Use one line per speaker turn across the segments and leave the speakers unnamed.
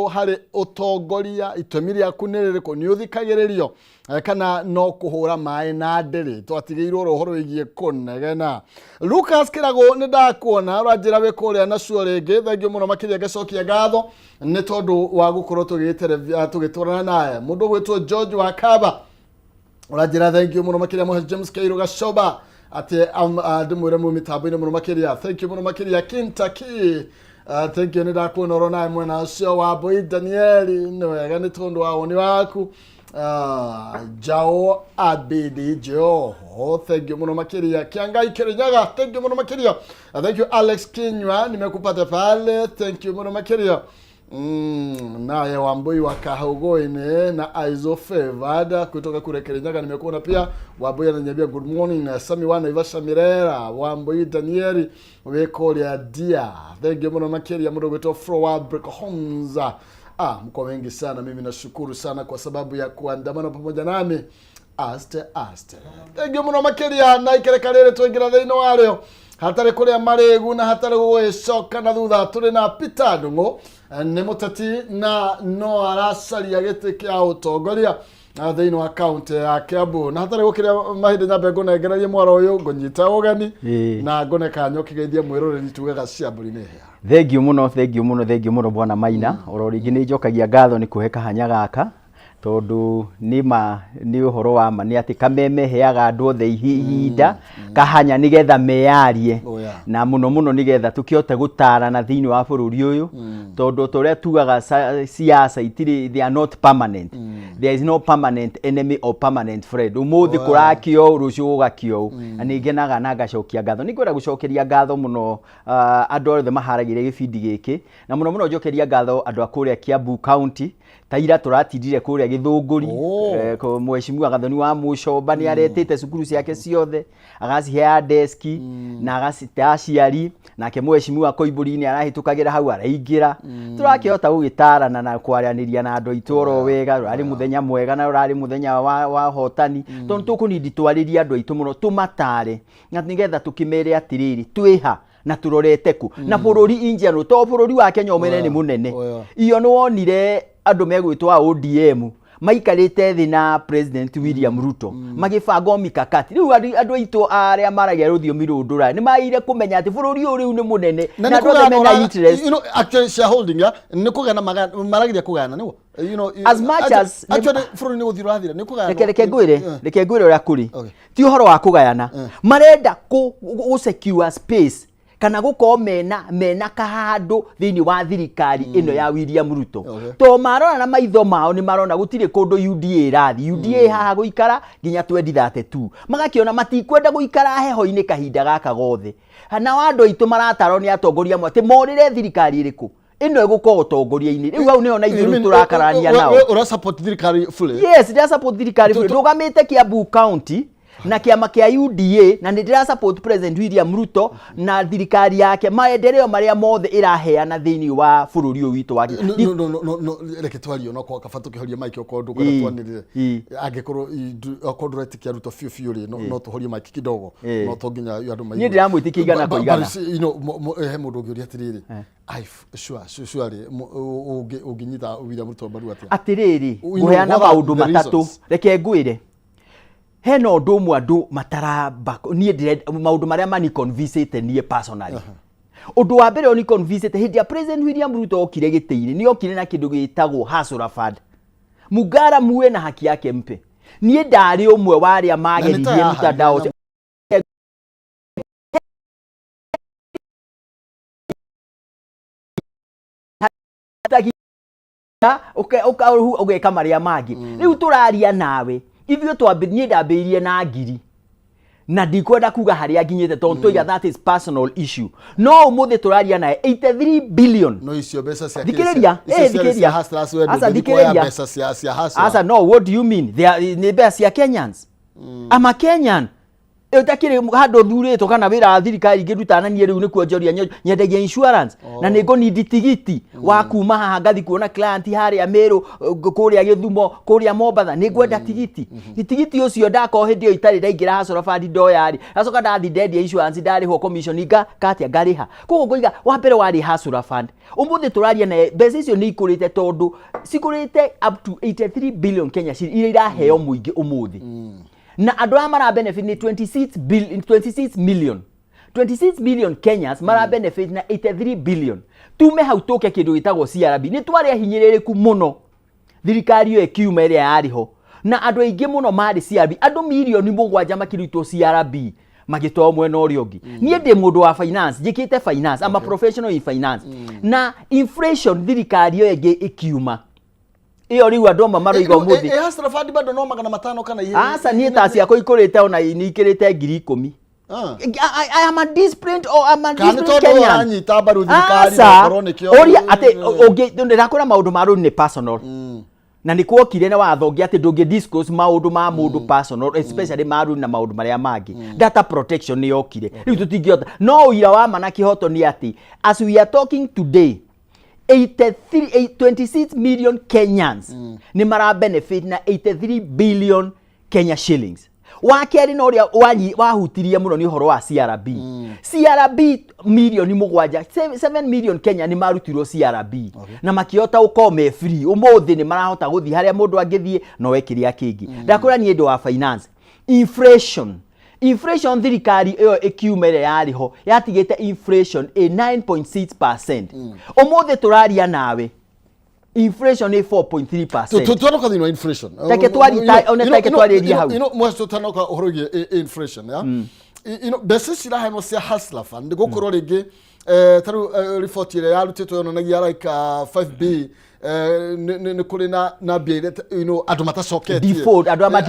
ritå harä utongoria itemi rĩaku nĩ rĩrĩkũ nĩ ũthikagĩrĩrio kana no kũhũra maĩ na ndĩrĩ twatigĩirwo ũhoro wĩgiĩ kũnegena. Lucas Kĩragũ nĩ ndakuona ũranjĩra wĩ kũrĩa nacio rĩngĩ, thengiũ mũno makĩria ngĩcokia ngatho nĩ tondũ wa gũkorwo tũgĩtwarana naye. Mũndũ gwĩtwo George Wakaba ũranjĩra thengiũ mũno makĩria mũhe James Kairũ Gacoba atĩ ndĩmwĩre mwĩ mĩtambo-inĩ mũno makĩria. Thengiũ mũno makĩria Kintaki. Thank you, ndakuona oro naye mwena ũcio wa Wambui Danieli nĩ wega nĩ tondũ wa woni waku. Jao Abidi Joho, thank you mũno makĩria. Kiangai Kirinyaga, thank you mũno makĩria. Thank you Alex Kinywa, nimekupata pale, thank you mũno makĩria. Naye Wambui wa Kahaugoine na Aizo Favored kutoka kule Kirinyaga nimekuona pia. Wambui ananiambia good morning na Sami wana Ivasha Mirera. Wambui Danieli wekolia dia, thank you mũno makĩria. Mũndũ gwĩtwo Forward Break Homes, mko wengi sana, mimi nashukuru sana kwa sababu ya kuandamana pamoja nami aste. Thank you mũno makĩria na ikereka rĩrĩ twĩngira thĩinĩ warĩo hatarĩ kũrĩa marĩgu na hatarĩ gũgĩcoka na thutha. Tũrĩ na Peter Ndung'u nĩ mũteti na no aracaria gĩtĩ kĩa ũtongoria thĩinĩ wa kaunti ya Kiambu, na hatarĩ gũkĩrĩa mahĩndĩ nyambe ngũnengererie mwaro ũyũ ngũnyita ũgeni na ngone kanyo kĩgeithie mwĩrũrĩri tugaga ciambũri nĩ hea.
Thengiũ mũno Bwana Maina, oro rĩngĩ nĩ njokagia ngatho nĩ kũhe kahanya gaka tondu nĩ ũhoro wa ma nĩ atĩ kameme heaga andũ othe ihinda kahanya nigetha meyarie na mũno nigetha tũkĩhote gũtarana thĩinĩ wa bũrũri ũyũ tondu tũrĩa tugaga siasa itirĩ, they are not permanent. There is no permanent enemy or permanent friend. Ũmũthĩ kũrakio rũciũ gũgakio. Na nĩngenaga na ngacokia ngatho. Nĩ kwenda gũcokeria ngatho mũno andũ othe maharagĩrĩria gĩbindi gĩkĩ, na mũno njokeria ngatho andũ a kũrĩa Kiambu County. Taira tũratindire kũrĩa Gĩthũngũri, Mheshimiwa Gathoni wa Mũcoba nĩ aretĩte cukuru ciake ciothe agacihe deski na agacite aciari, nake Mheshimiwa Koimbũri nĩ arahĩtũkagĩra hau araingĩra. Tũrakĩhota gũgĩtarana na kwaranĩria na andũ aitũ oro wega, ũrarĩ mũthenya mwega na ũrarĩ mũthenya wa hotani, tondũ tũkũnindi twarĩria andũ aitũ mũno tũmatare na nĩgetha tũkĩmere atĩrĩrĩ twĩha na turorete ku na bũrũri injiano to bũrũri wa Kenya ũmene nĩ mũnene. Iyo nĩ wonire andũ megwĩtwo ODM maikarĩte thĩ na President William Ruto magĩbanga mikakati. Rĩu andũ aitũ arĩa maragia rũthiomi rũndũra nĩ maire kũmenya atĩ bũrũri ũyũ rĩu nĩ mũnene na andũ othe mena interest.
You know, actually shareholding nĩ kũgana maragiria kũgana nĩguo, you know,
as much as
actually bũrũri nĩ gũthira thira nĩ kũgana.
Reke ngwĩre ũrĩa kũrĩ ti ũhoro wa kũgayana, marenda gũ secure space kana gũkorwo mena kahandũ thĩinĩ wa thirikari ĩno ya William Ruto. To marona na maitho mao nĩ marona gũtirĩ kũndũ UDA rathi. UDA haha gũikara nginya 2032. Magakiona matikwenda gũikara heho-inĩ kahinda gaka gothe. Na andũ aitũ maratarwo nĩ atongoria amwe atĩ morĩre thirikari ĩrĩkũ ĩno ĩgũkorwo ũtongoria-inĩ. Rĩu hau nĩho na ithuĩ tũrakarania nao.
Ura support thirikari fully?
Yes, ndĩra support thirikari fully. Ndũgamĩte Kiambu County na kiama kia UDA na ndĩra support President William Ruto na thirikari yake maendeleo marĩa mothe ĩraheana thĩinĩ wa bũrũri ũyũ witũ wa
no reke twario no kwa kabatu kihoria mike okondu kwa twanirire angĩkorwo okondu retikia Ruto fiu no tuhorie mike kidogo no to nginya andũ maigua.
Niĩ ndiramwĩtĩkia igana kwa igana.
You know he mũndũ ũngĩũria atĩrĩrĩ sure ũngĩnyita William Ruto mbaru
atĩrĩrĩ kũheana maũndũ matatũ. Reke ngwĩre hena ũndũ ũmwe andũ mataramba niĩ ndĩrenda maũndũ marĩa mani convincete niĩ personally. Ũndũ wa mbere oni convincete hĩndĩ ya President William Ruto okire gĩtĩ-inĩ nĩ okire na kĩndũ gĩtagwo Hustler Fund. Mugara muwe na haki yake mpe. Niĩ ndarĩ ũmwe wa arĩa mageririe mtandao ũgeka marĩa mangĩ. Rĩu tũraria nawe ithuĩ twambĩrĩrie ndambĩrĩrie na ngiri na ndikwenda kuga harĩa nginyĩte tondu that is personal issue. No ũmũthĩ tũraria naye 83 billion.
No icio mbeca cia
thikĩrĩria
cia
asa no what do you mean? They are nĩ mbeca cia Kenyans. I'm a Kenyan utakire hando thurito kana wira thirikari ngirutana nie riu nikuo njoria nyendagia insurance na ningo need tigiti wa kuma haha ngathi kuona client haria Meru kuria Githumo kuria Mombatha ningwenda tigiti tigiti ucio ndako hindi itari ndaingira Hustler Fund ndoyari acoka ndathi ndendia insurance ndarihwo commission inga katia ngariha koguo ngoiga wa mbere wari Hustler Fund umuthi turaria na mbeca icio ni ikurite tondu sikurite up to 83 billion Kenya shilling ira iraheo muingi umuthi na andu aya mara benefit ni 26 million Kenyans mara benefit na 83 billion tume hau toke kindu gitagwo CRB ni twari hinyiririku muno thirikari yo ekiuma ria yariho na andu aingi muno mari CRB andu milioni 7 makirutwo CRB magito mwena uri ungi nie ndi mundu wa finance njikite finance ama professional in finance na inflation thirikari yo enge ikiuma iyo riu andu maroiga umuthi
Hustler Fund bado no 500 kana ihe
asa nie tasi yako ikurite ona ni ikirite 10,000 I am a disciplined or I'm a disciplined Kenyan. Oria ate oge ndakora maundu maru ni personal. Na nikuo kire na wathogi ati ndungi discuss maundu ma mundu personal especially maru na maundu maria mangi. Data protection ni yokire. Riu tutingiota no uira wa mana kihoto ni ati as we are talking today 26 million Kenyans ni mara benefit na 83 billion Kenya shillings. Wakeri no ria wahutiria muno ni horo wa CRB. CRB milioni 7 million Kenya ni marutirwo CRB. Na makiota ukome free. Umuthi ni marahota guthi haria mundu angithie no wekiria kingi. Ndakora ni endo wa finance. Inflation thirikari iyo ekiumere yariho yatigite inflation 9.6%. Umuthi turaria nawe inflation is 4.3%.
Tuanoka thino inflation.
Take twari ria hau.
Mwesto tuanoka horogie inflation ya. Bese sira haimo cia Hustler Fund gukorwo ringi taru report ile yarutitwo yonanagia like 5B ni kuri na bia andu matacoketie
default andu ama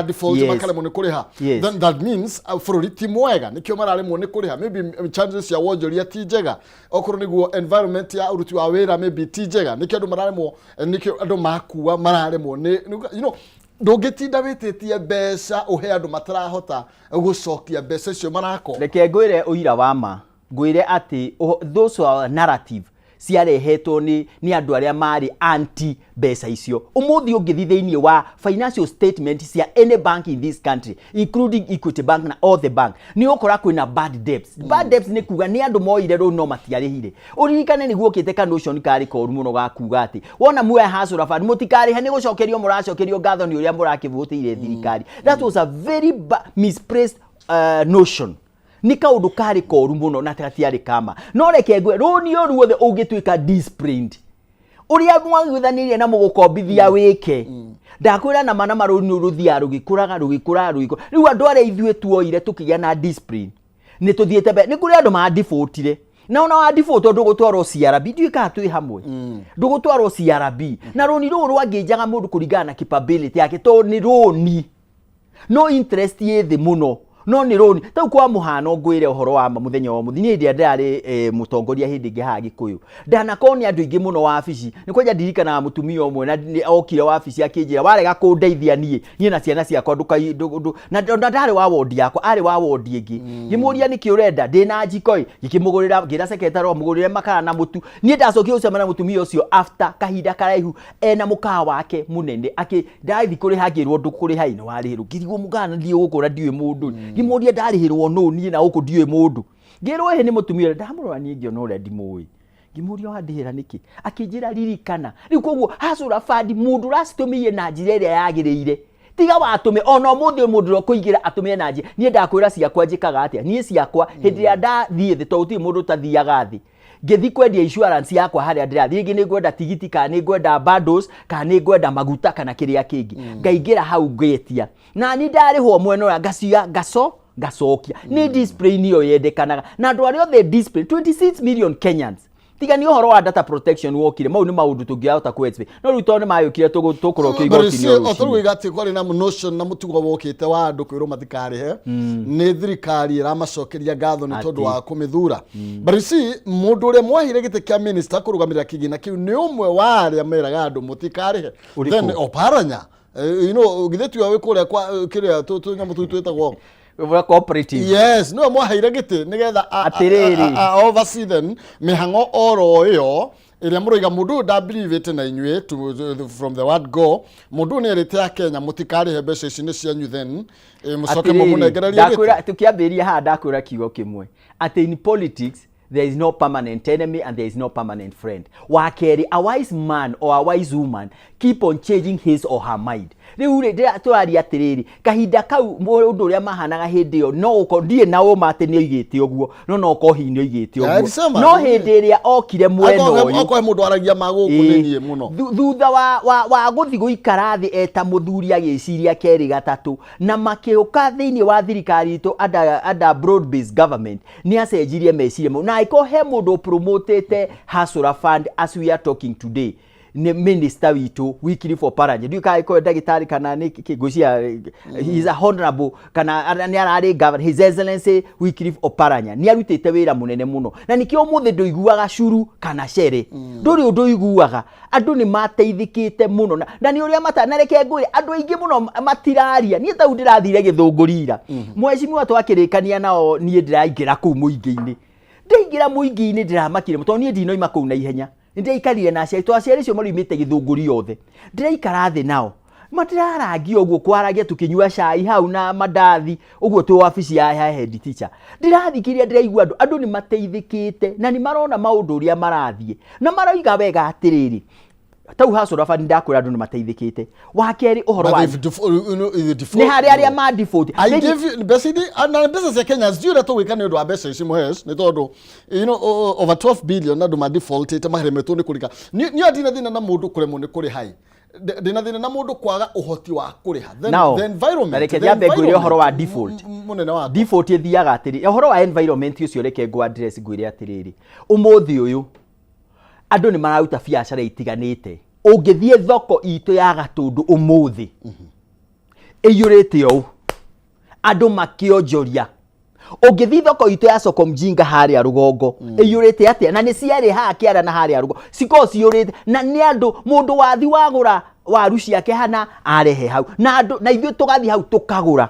default makale mo ni kuriha then that means for ti mwega nikio marare mo ni kuriha maybe chances ya wonjoria ti njega okorwo niguo environment ya uruti wa wira maybe ti njega nikio andu marare mo nikio andu makuwa marare mo ni ndungitinda wititie mbeca uhe andu matarahota gucokia mbeca icio marako
reke ngwire uira wa ma ngwire ati those are narrative ciarehetwo ni andu aria mari anti mbeca icio umuthi ungithi thiini wa financial statement cia any bank in this country including Equity Bank na all the bank ni ukora kwina bad debts ni kuga ni andu moire ro no matiarihire uririkane ni guokite ka notion kari koru muno ga kuga ati wona muwe Hustler Fund mutikari hani gucokerio muracokerio ngatho ni uria murakivutire thirikari that was a very misplaced notion ni kaundu kari koru muno na tatiari kama no reke ngwe runi oru wothe ungituika disciplined uria mwagithanirie na mugukombithia wike ndakwira na mana maruni uruthia rugikuraga riu andu aria ithue tuoire tukigia na discipline ni tuthiete ni kuri andu ma defaultire na ona wa default ndugutwaro CRB ndiika twi hamwe ndugutwaro CRB na runi ru rwangijaga mundu kuringana na capability yake to ni runi no interest yethi muno no ni roni tau kwa muhano ngwire uhoro wa muthenya wa muthini ndia ndari mutongoria hindi nge ha Gikuyu ndanakoni andu ingi muno wa afici ni kwenja ndirikana na mutumia omwe na okire wa afici akinjira warega kundeithia nie na ciana ciakwa na ndari wa ward yakwa ari wa ward ingi ngimuria niki urenda ndina njikoi ngikimugurira ngira secretary wa mugurire makara na mutu nie ndacokia ucema na mutumia ucio after kahinda karaihu na mukaa wake munene ndaithi kuri hagirwo ndu kuri haino wariru ngirigwo mugana ndie gukura ndiwe mundu ngimoria ndarihirwo no nie na uko ndiwe mundu ngirwo he ni mutumia ndamurwa nie ngio no rendi muwi ngimuria wandihira niki akinjira ririkana riu koguo Hustler Fund mundu racitumie na njira iria yagiriire tiga watume ona muthi mundu ro kuigira atumie na njira nie ndakwira ciakwa njikaga atia nie ciakwa hindi ya ndathie thi to uti mundu tathiaga thi ngithi kwendia insurance yakwa haria ndirathi ringi ni ngwenda tigiti kana ni ngwenda bundles kana ni ngwenda maguta kana kiria kingi ngaingira hau ngetia na ni ndarihwo mwena ya ngacia ngacokia ni discipline yo yendekanaga na andu ario the discipline 26 million Kenyans tiga ni uhoro wa data protection wokire mau ni maundu tungiahota kwetwe no riu tone mayukire tukurokio igoti-ini
otoru igati kwari na notion na mutugo wokite wa andu kwiro mathikarihe ni thirikari iramacokeria ngatho ni tondu wa kumithura barisi mundu uria mwahire gite kia minister kurugamirira kigina kiu ni umwe wa aria meraga andu mutikarihe then oparanya githe tu awe kuria kwa kiria tu nyamu tu twetagwo
cooperative.
Yes, no mwaheire giti nigetha
atiriri
oversee then mihango oro yo iria muroiga mundu da believe it na inywe from the word go mundu ne rete ya Kenya mutikari he mbeca ici ni cianyu then mucoke mumunengereria
ndakwira tukiambiria ha ndakwira kiugo kimwe ati in politics there is no permanent enemy and there is no permanent friend. Wakeri, a wise man or a wise woman keep on changing his or her mind. Riu twari atiriri kahinda kau mundu uria mahanaga hindi yo no ukondie na o mate ni igite oguo no kohi ni igite oguo no hindi iria okire mweno uyu
akwa mundu aragia maguku ni muno
thutha wa guthi guikara thi eta muthuri agiciria keri gatatu na makiuka thiini wa thirikari itu ada broad based government ni acenjirie meciria na iko he mundu promotete Hasura Fund as we are talking today. Ni minister witu Wycliffe Oparanya ndio kai ko ndagitari kana ni kigucia he is a honorable kana ni arari governor his excellency Wycliffe Oparanya ni arutite wira munene muno na nikio muthe ndoiguaga curu kana cere nduri undu iguaga andu ni mateithikite muno na ni uria matanareke ngui andu aingi muno matiraria ni tau ndirathire githungurira mwecimu twakirikania nao ni ndiraingira ku muingi-ini ndingira muingi-ini ndiramakire muto ni ndinoima ku na ihenya ndaikarire na aciari twaciari cio marimite githunguri yothe ndiraikara thi nao matirarangi oguo kwaragia tukinyua cai hau na mandathi oguo tu office ya head teacher ndirathikiria ndiraigua andu ni mateithikite na ni marona maundu uria marathie na maroiga wega atiriri tau Hasura Fund ndakwira andu ni mateithikite wakeri uhoro wa ni hari aria ma default
I give you basically na business ya Kenya sio that we can do a business simu hes ni todo over 12 billion na do ma default ite maheremeto ni kurika ni adina na mundu kuremo ni kuri hai dina na mundu kwaga uhoti wa kuriha the environment
reke jambe ngwire uhoro wa default munene wa default ithiaga atiri uhoro wa environment ucio reke ngwa address ngwire atiriri umuthi uyu andu ni mararuta biacara itiganite ungithie thoko itu ya Gatundu umuthi iyurite yo andu makionjoria ungithie thoko itu ya Soko Mjinga haria rugongo iyurite atia na ni ciari ha kiara na haria rugo siko ciurite na ni andu mundu wathi wagura waru ciake hana arehe hau na andu na ithu tugathi hau tukagura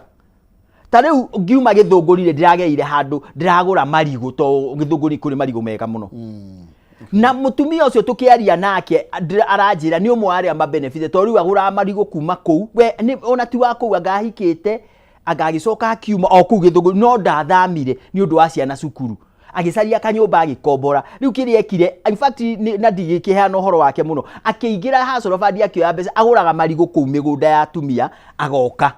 tariu ngiuma githungurire ndirageire handu ndiragura marigo to githunguri kuri marigo mega muno na mutumia ucio tukiaria nake aranjira ni umwe aria ma benefit to riu agura marigo kuma kou we ni ona ti wa kou agahikite agagicoka akiuma o kou githunguri no ndathamire ni undu wa ciana cukuru agicaria kanyumba agikombora riu kiri ekire in fact na ndigikihana uhoro wake muno akiingira Hasura Fund akioya mbeca aguraga marigo kou migunda ya atumia agoka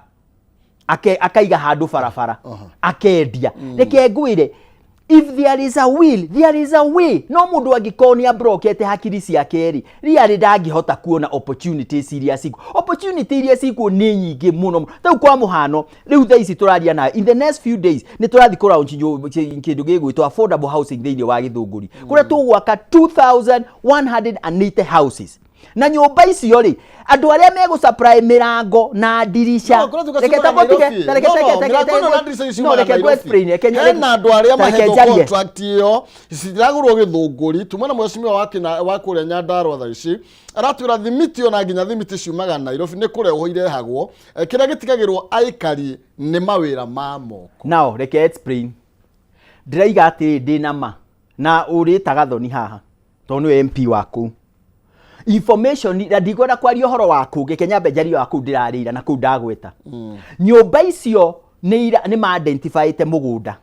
akaiga handu barabara akendia reke ngwire if there is a will there is a way no mundu angikonia brokete hakiri ciake ri riari ndangihota kuona opportunity iria ciku opportunity iria ciku ni nyingi muno tau kwa muhano riu thaa ici turaria na in the next few days ni turathi ku launch kindu gigwitwa affordable housing thiini wa Githunguri kuria tugwaka 2180 houses na nyumba icio ri andu aria megu supply mirango na dirisha reke tabotike no reke go explain Kenya
na andu aria mahetwo contract iyo ciragurwo Githunguri tumana mwecimiwa wa kuria Nyandarua thaa ici aratwira thimiti ona nginya thimiti ciumaga Nairobi ni kureho irehagwo kiria gitigagirwo aikari ni mawira ma moko
now reke explain ndiraiga ati ndina ma na uritaga thoni haha to ni MP waku information na ndigwenda kwaria horo waku Kenya benjari waku ndirarira na ku ndagweta nyumba icio ni ma identifyite mugunda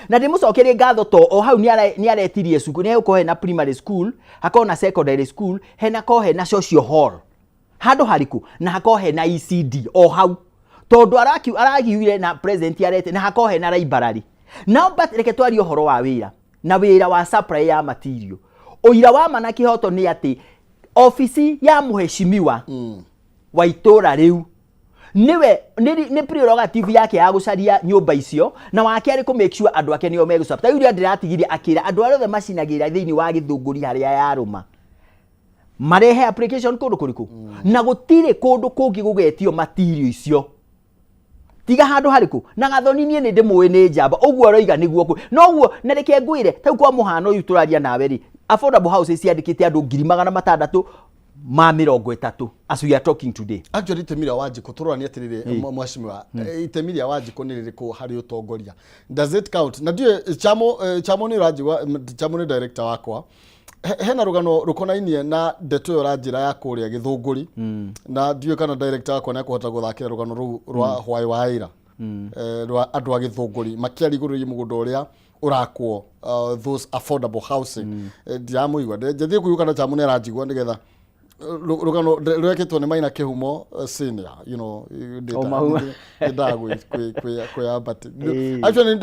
na ndimucokerie ngatho to o hau ni aretirie cukuru ni uko he na primary school hako na secondary school hena ko he na social hall handu hariku na hako he na ECD o hau tondu aragiwire na president arete na hako he na library now but reke twaria horo wa wira na wira wa supply ya material oira wa mana kihoto ni ati ofisi ya muheshimiwa wa itora riu niwe ni prerogative yake ya gucaria nyumba icio na wake ari ku make sure andu ake nio megucapta yuri ndiratigirie akira andu arothe macinagira thiini wa Githunguri haria yaruma marehe application kundu kuriku na gutire kundu kungi gugetio material icio tiga handu hariku na gathoni nie ni ndimwe ni njamba uguo roiga niguo ku noguo na reke ngwire tau kwa muhano uyu turaria nawe ri affordable houses ciandikite andu 660 ma 30 as we are talking today.
Actually itemiria Wanjiku turorania atiriri mwashimiwa itemiria Wanjiku ni ririku hari utongoria, does it count? Na ndiye chamo ni rajigwa chamo ni director wakwa hena rugano rukonainie na ndeto yo ranjira ya kuria Githunguri na ndiye kana director wakwa na kuhota guthakira rugano ru rwa hwai wa ira rwa andu a Githunguri makiari iguru ri mugundo uria urakwo those affordable housing ndiamuigwa ndethi kuyuka na chamo ni rajigwa nigetha rugano rweketwo ni Maina Kihumo senior, you know, ndagwe kwe but actually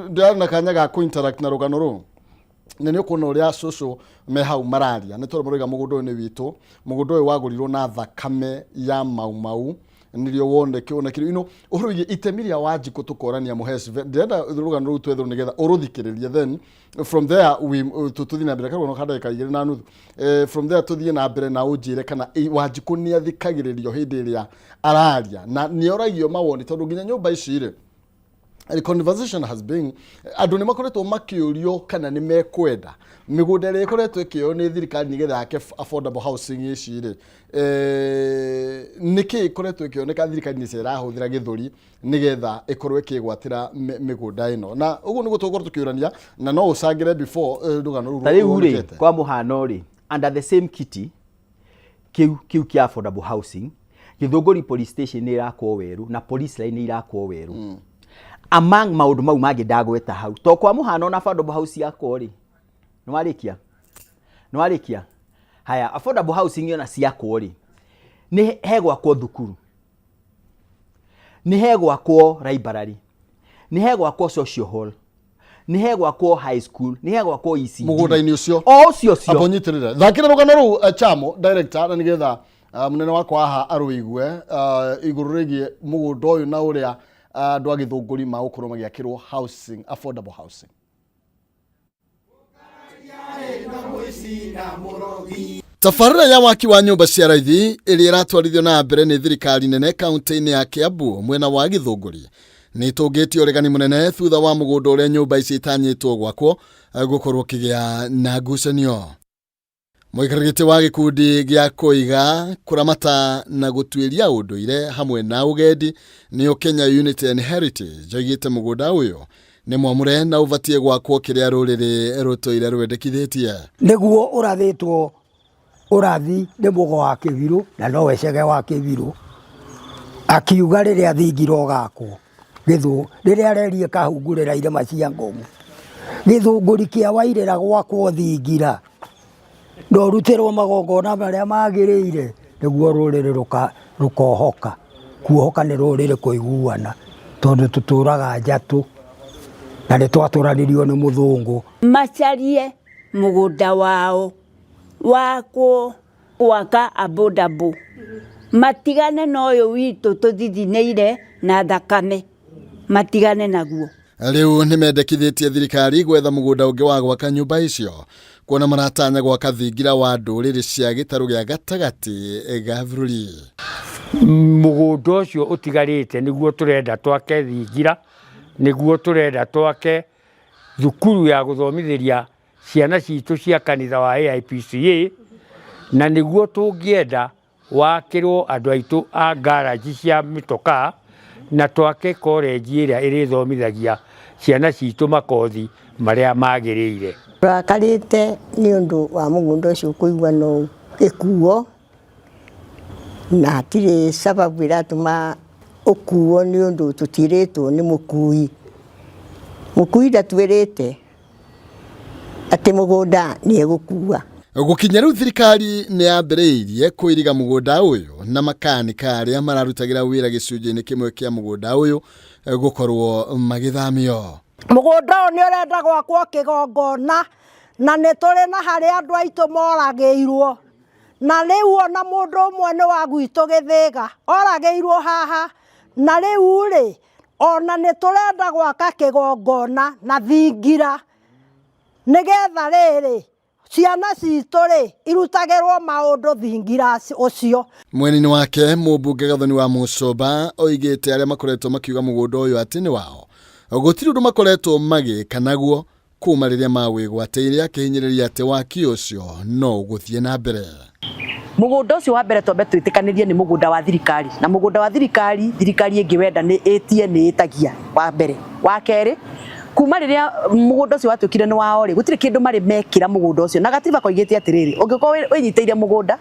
ndana kanya ga ku interact na rugano ru nene kuno ria social me hau mararia ne toro muriga mugundo ni witu mugundo uyu wagurirwo na thakame ya mau nirio wonde kiona kiri ino uruye itemiria Wanjiku tukorania muhesi ndenda rugano ru twetho nigetha uruthikiririe then from there we tuthina mbere kana kada kaigire na nuthu from there tuthie na mbere na unjire kana Wanjiku ni athikagiririo hindi iria araria na ni oragio mawoni tondu nginya nyumba icire. The conversation has been andu ni makoretwo makiurio kana ni mekwenda migunda ri ikoretwo ikio ni thirikari nigetha yake affordable housing icire niki ikoretwo ikioneka thirikari ni cera huthira Githuri nigetha ikorwe ikigwatira migunda ino na uguo niguo tukorwo tukiurania na no usangire before rugano
ruru kwa muhano ri under the same kiti kiu kia affordable housing Githunguri police station ni irakwo weru na police line ni irakwo weru among maundu mau mangi ndagweta hau to kwa muhano na affordable house yako ri no arikia haya affordable housing yona ciako ri ni hegwa kwa thukuru ni hegwa kwa library ni hegwa kwa social hall ni hegwa kwa high school ni hegwa kwa ECD
mugunda-ini ucio
cio
abonyitirire thakira rugano ru chamo director na nigetha munene wakwa aha aruigwe iguru rigie mugunda uyu na uria andu a Githunguri magukorwo magiakirwo housing affordable housing. Tafarira ya waki wa nyumba cia raithi iri iratwarithio na mbere ni thirikari nene kaunti-ini ya Kiambu mwena wa Githunguri ni tungitio uregani munene thutha wa mugunda uria nyumba ici itanyitwo gwakwo gukorwo kigia na ngucanio. Muikarigiti wa gikundi gia kuiga kuramata na gutuiria unduire hamwe na ugendi ni Kenya Unity and Heritage joigite mugunda uyu ni mwamure na uvatie gwakwo kiria ruriri rutoire rwendekithitie
niguo urathitwo urathi ni mugo wa Kibiru na no wecege wa Kibiru akiuga riria thingiro gakwo Githu riria rerie kahungurira irema cia Ngomu Githunguri kia wairira gwakwo thingira ndorutirwo magongona maria magiriire niguo ruriri rukohoka kuohoka ni ruriri kuiguana tondu tuturaga njatu na ni twaturanirio ni muthungu
macarie mugunda wao wako waka abodabu matigane na uyu witu tuthithineire na thakame matigane naguo.
Riu ni mendekithitie thirikari gwetha mugunda ungi wa gwaka nyumba icio kuona maratanya gwaka thingira wa nduriri cia gitaru gia gatagati ga bururi.
Mugunda ucio utigarite niguo turenda twake thingira niguo turenda twake thukuru ya guthomithiria ciana citu cia kanitha wa AIPCA na niguo tungienda wakirwo andu aitu a garage cia mitoka na twake college iria irithomithagia ciana citu makothi maria magiriire.
Turakarite ni undu wa mugunda ucio kuigwa no ikuo na hatire sababu iratuma ukuo ni undu tutiritwo ni mukui ndatwirite ati mugunda ni egukua.
Gukinya riu thirikari ni yambiriirie kuiriga mugunda uyu na makanika aria mararutagira wira gicunjini kimwe kia mugunda uyu gukorwo magithamio.
Mugunda ni urenda gwakwo kigongona na ni turi na hari andu aitu moragiirwo na riu ona mundu umwe ni wa gwitu Githiga oragiirwo haha na riu ri ona ni turenda gwaka kigongona na thingira nigetha riri ciana citu ri irutagirwo maundu thingira ucio.
Mwenini wake mubunge Gathoni wa Mucoba oigite aria makoretwo makiuga mugunda uyu ati ni wao gutiri undu makoretwo magika naguo kuma riria mawigwatiire akihinyiriria ati waki ucio no guthie na mbere.
mugunda ucio wa mbere twambe twitikanirie ni mugunda wa thirikari na mugunda wa thirikari ingĩwenda nĩ ĩtie nĩ ĩtagia wa mbere wa kerĩ kuma riria mugunda ucio watwikire ni wao ri gutire kindu mari mekira mugunda ucio na gatiba koigite atiriri ungikorwo winyiteire mugunda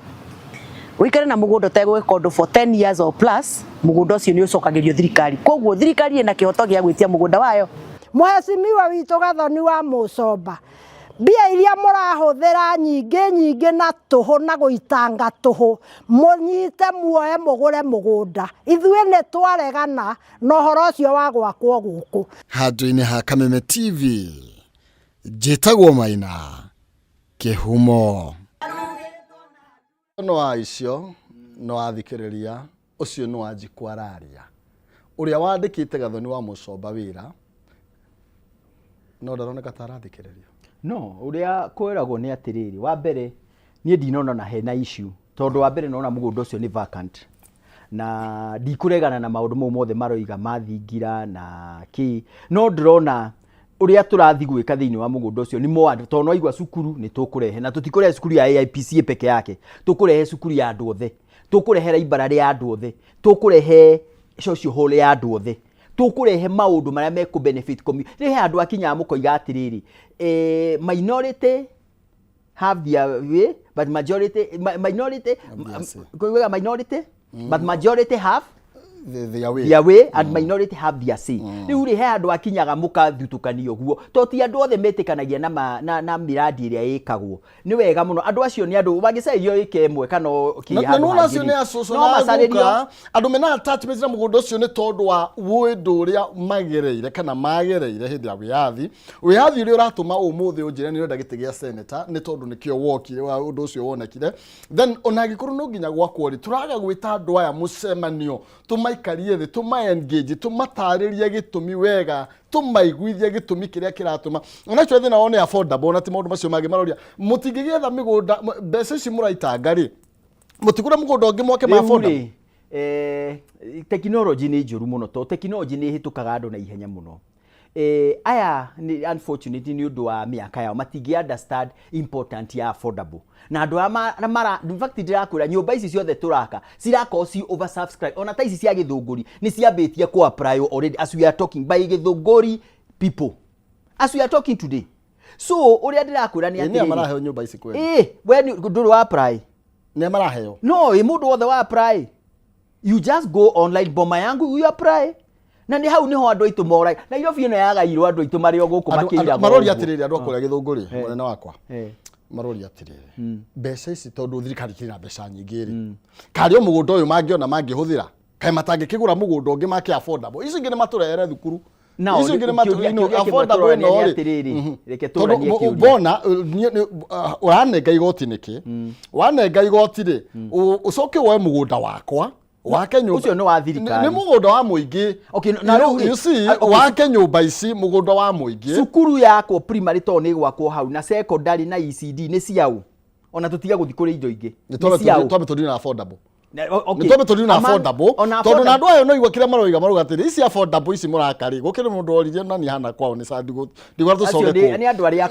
wikare na mugunda utegwika undu for 10 years or plus mugunda ucio ni ucokagirio thirikari koguo thirikari ina kihoto gia gwitia mugunda wayo.
Mheshimiwa witũ Gathoni wa Mũcomba, mbia iria mũrahũthĩra nyingĩ na tũhũ na gũitanga tũhũ mũnyite muoye mũgũre mũgũnda ithuĩ nĩ twaregana na ũhoro ũcio wa gwakwo gũkũ.
Handũ-inĩ ha Kameme TV njĩtagwo Maina Kĩhumo. No aicio no athikĩrĩria ũcio no anjikwararia ũrĩa wandĩkĩte Gathoni wa Mũcomba wĩra no ndaroneka tarathikĩrĩrio.
No uria kwiragwo ni atiriri wa mbere nie ndinona na hena issue tondu wa mbere nona mugunda ucio ni vacant na ndikuregana na maundu mau mothe maroiga mathingira na ki no ndrona uria turathi gwika thiini wa mugunda ucio ni mo andu tondu aigwa cukuru ni tukurehe na tutikurehe cukuru ya AIPC peke yake tukurehe cukuru ya andu othe tukurehe library ya andu othe tukurehe social hall ya andu othe tukurehe maundu maria meku benefit community rehe andu akinya mukoiga atiriri minority have their way but majority but majority have their way and minority have their say. Riu rehe andu akinyaga mukathutukanio guo to ti andu othe metikanagia na miradi iria ikagwo ni wega muno andu acio ni andu bangicario ikemwe kana
na no acio ni asoso na guka andu mena attachment na mugunda ucio ni tondu wa windu uria magereire kana magereire hindi ya wiathi uria uratuma umuthi unjire ni renda gite gia senator ni tondu nikio wokire wa undu ucio wonekire then onagikuru no nginya gwakwo ri turaga gwita andu aya mucemanio tumaikarie thi tumaengage tumataririe gitumi wega tumaiguithie gitumi kiria kiratuma ona cyo thina one affordable na ti maundu macio magi maroria mutingigetha migunda mbeca ici muraitanga ri mutigura mugunda ungi mwake ma affordable.
Technology ni njuru muno to technology ni hitukaga andu na ihenya muno. Aya ni unfortunately ni undu wa miaka yao matingi understand important ya affordable na andu mara in fact ndirakwira nyumba ici ciothe turaka cirako ci oversubscribe ona ta ici cia Githunguri ni ciambitie ku apply already as we are talking by Githunguri people as we are talking today. So uria ndirakwira ni
ati ni maraheo nyumba ici kweli
when nduru wa apply
ni maraheo
no mundu wothe wa apply you just go online boma yangu you apply na ni hau niho andu aitu morai na iyo bieno yagairwo andu aitu mario guku makira
marori atiriri andu akuria Githunguri munene wakwa marori atiriri mbeca ici tondu thirikari kina mbeca nyingi ri kari mugunda uyu mangiona mangihuthira kai matangikigura mugunda ungi make affordable ici ngine maturehere thukuru ici ngine maturehere affordable no ri
reke turanie kiuria
bona uranenga igoti niki wanenga igoti ri ucoke woe mugunda wakwa wake nyumba
ucio no wa thirikari
ni mugunda wa muingi
okay na
you see wake nyumba ici mugunda wa muingi
cukuru yako primary to ni gwakwo hau na secondary na ECD ni ciao ona tutiga guthi kuri indo ingi
ni tobe to na affordable ni tobe to na affordable tondu na andu ayo no igwa kire maroiga marugatiri ici affordable ici murakari gukire mundu oririe na ni hana kwao ni sadi ndigwa tucoke ko
ni andu aria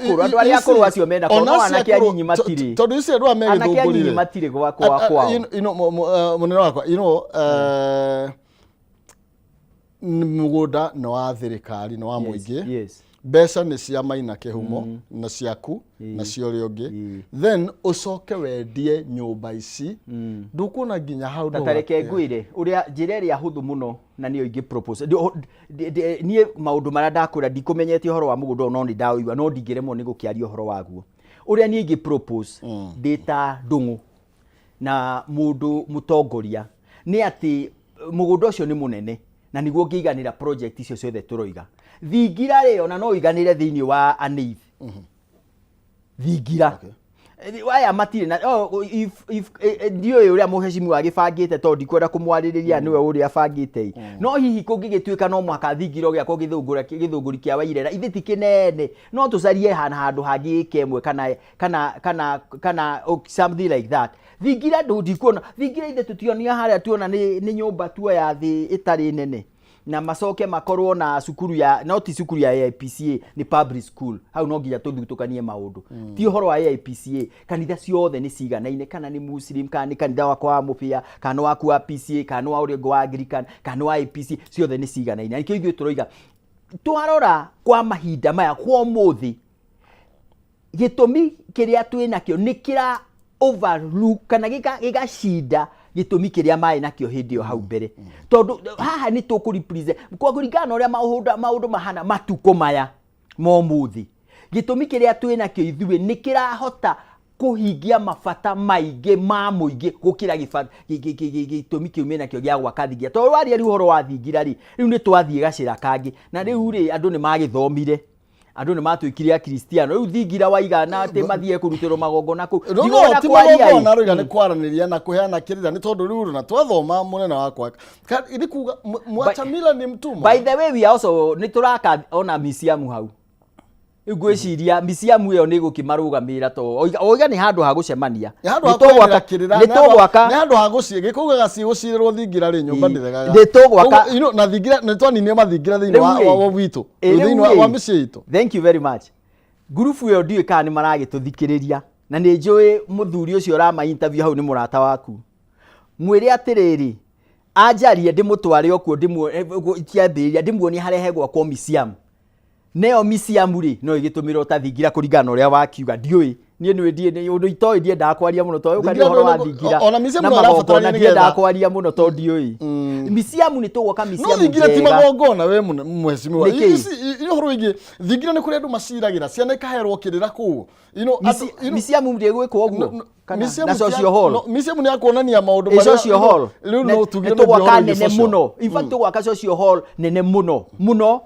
akuru acio mena ko no anake anyinyi matiri
tondu ici andu amege Githunguri
anake anyinyi matiri kwao
munene wakwa mugunda no wa thirikari no wa muingi mbeca ni cia Maina Kĩhumo na ciaku na cio ri ungi then ucoke wendie nyumba ici ndukuona nginya hau ndo
tatareke ngwire uria njira ria huthu muno na niyo ingi propose nie maundu maria ndakwira ndikumenyete horo wa mugunda no ni ndaoigwa no ndingiremwo ni gukiaria horo waguo uria nie ingi propose data ndungu na mundu mutongoria ni ati mugunda ucio ni munene na niguo ngiiganira project icio ciothe turoiga thingira ri ona no iganire thiini wa ANIF thingira waya matire na if ndio uria muheshimiwa agibangite to ndikwenda kumwaririria niwe uria abangite no hihi kungigituika no mwaka thingira giako Githunguri kia Wairera ithiti kinene no tucarie handu hangi kemwe kana something like that thingira ndikuona thingira ithe tutionia haria tuona ni nyumba tu ya thi itari nene na macoke makorwo na cukuru ya no ti cukuru ya AIPCA ni public school hau no nginya tuthutukanie maundu ti uhoro wa AIPCA kanitha ciothe ni ciganaine kana ni muslim kana ni kanitha wakwa wa mufia kana waku wa PCA kana wa urengo wa Anglican kana wa AIPC ciothe ni ciganaine nikio ithuĩ turoiga twarora kwa mahinda maya kwa muthi gitumi kiria twina kio nikira overlook kana gigacinda gitumi kiria mai nakio hindi yo hau mbere tondu haha ni tukuripresent kwa kuringana uria maundu mahana matuko maya momuthi gitumi kiria twina kio ithuĩ nikirahota kuhingia mabata maingĩ ma mũingĩ gukira gitumi kiumena kio gya gwakathingia tondu waria riu horo wa thingira ri riu ni twathie gacira kangi na riu ri andu ni magithomire andu ni matwikire a Kristiano riu thingira waigana ati mathie kurutirwo magongona ku
ndigona kwaria na ruiga ni kwaraniria na kuheana kirira ni tondu riu na twathoma munene wakwa iri kuga Mwachamila ni mtumwa.
By the way we also ni turaka ona museum hau igwiciria museum iyo ni gukimarugamira to oiga ni handu ha gucemania
ni tugwaka ni handu ha gucie gikugaga ci gucirirwo thingira ri nyumba ndithegaga
ni tugwaka
na thingira ni twani ni mathingira thiini wa witu thiini wa micii itu.
Thank you very much. Group yo ndiwe kana ni maragituthikiriria na ni njui muthuri ucio rama interview hau ni murata waku mwire atiriri ajarie ndimutware okuo kiambiria ndimuonie harehe gwakwo museum neo museum ri no igitumirwo ta thingira kuringana uria wakiuga ndiui nie ni ndie undu itoi ndie ndakwaria muno to ukari horo wa thingira
ona museum no arabatara
ndie ndakwaria muno to ndiui museum ni tugwoka museum
no thingira ti magongona we mweshimiwa iyo horo ingi thingira ni kuri andu maciragira ciana ikaherwo kirira ku
museum ndi gwikwo oguo na social hall
museum ni akuonania maundu
maria social hall
riu no tugire
tugwaka nene muno in fact tugwaka social hall nene muno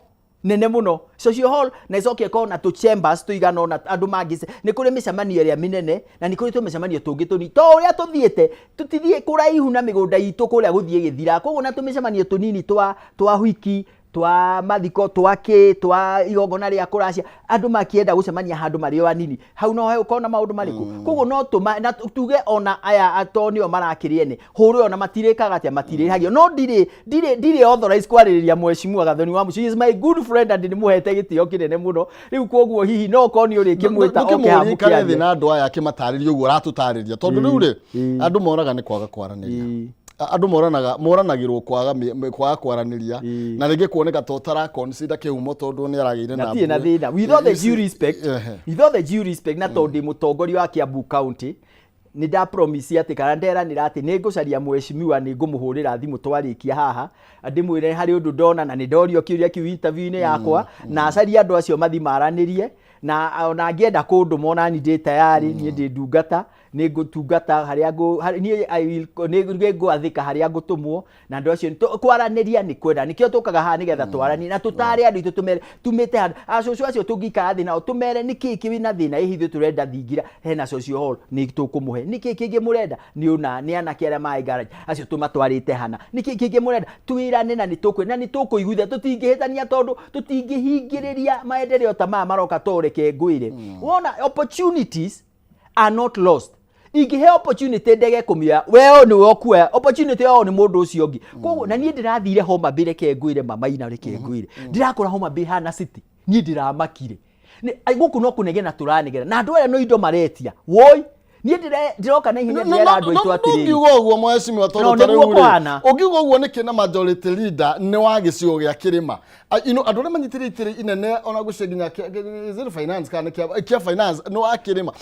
nene muno social hall na icoke ko na tu chambers tuigana na andu mangise ni kuri micemanio ria minene na ni kuri tu micemanio tungi tuni to uria tuthiete tutithie kuraihu na migunda itu kuria guthie githira koguo na tu micemanio tunini twa huiki twa mathiko twa igongona ria kuracia andu makienda gucemania handu mari o anini hau no he ukona maundu mariku koguo no tuma na tuge ona aya atonio marakiriene huru ona matirikaga atia matirihagio no ndire authorize kwaririria mweshimua Gathoni wa Mucio. He is my good friend and ni muhete gitio kinene muno riu koguo hihi no koni uri kimwita
okehamukia na andu aya kimataririo uguo ratutariria tondu riu ri andu moraga ni kwaga kwaraniria andu moranagirwo kwaga kwaraniria na ringi kuoneka to tara consider kihumo tondu ni aragire na
thina without the due respect na tondu mutongoria wa Kiambu County ni da promise ati kana nderanira ati ni ngucaria mweshimiwa ni ngumuhurira thimu twarikia haha ndimwire hari undu ndona na ni ndorio kiuria kiu interview ni yakwa na acaria andu acio mathimaranirie na ona ngienda kundu mona ni ndi tayari ni ndi ndungata ni ngutungata haria ni ngwathika haria ngutumwo na andu acio kwaraniria ni kwenda nikio tukaga haha nigetha twarani na tutari andu itu tumete handu acucu acio tungikara thi nao tumere niki kiwina thina ihithu turenda thingira hena social hall ni tukumuhe niki kingi murenda ni una ni anake aria mai garage acio tumatwarite hana niki kingi murenda twirane na ni tukuiguithia tutingihitania tondu tutingihingiriria maendeleo ta maya maroka toreke ngwire wona opportunities are not lost. Igihe opportunity ndege kumia weo ni wokwe opportunity yao ni mundu ucio ngi koguo na nie ndirathire Homa Bay reke ngwire mamaina reke ngwire ndirakora Homa Bay hana city nie ndiramakire ni guku no kunegena turanegera na andu aya no indo maretia woi nie ndiroka na ihenya ndera andu itu atiri
ngiugo uguo mweshimiwa tondu tare ugiugo uguo ni kina majority leader ni wa gicio gia kirima andu ria manyitire inene ona guceginya zero finance kana kia finance no akirima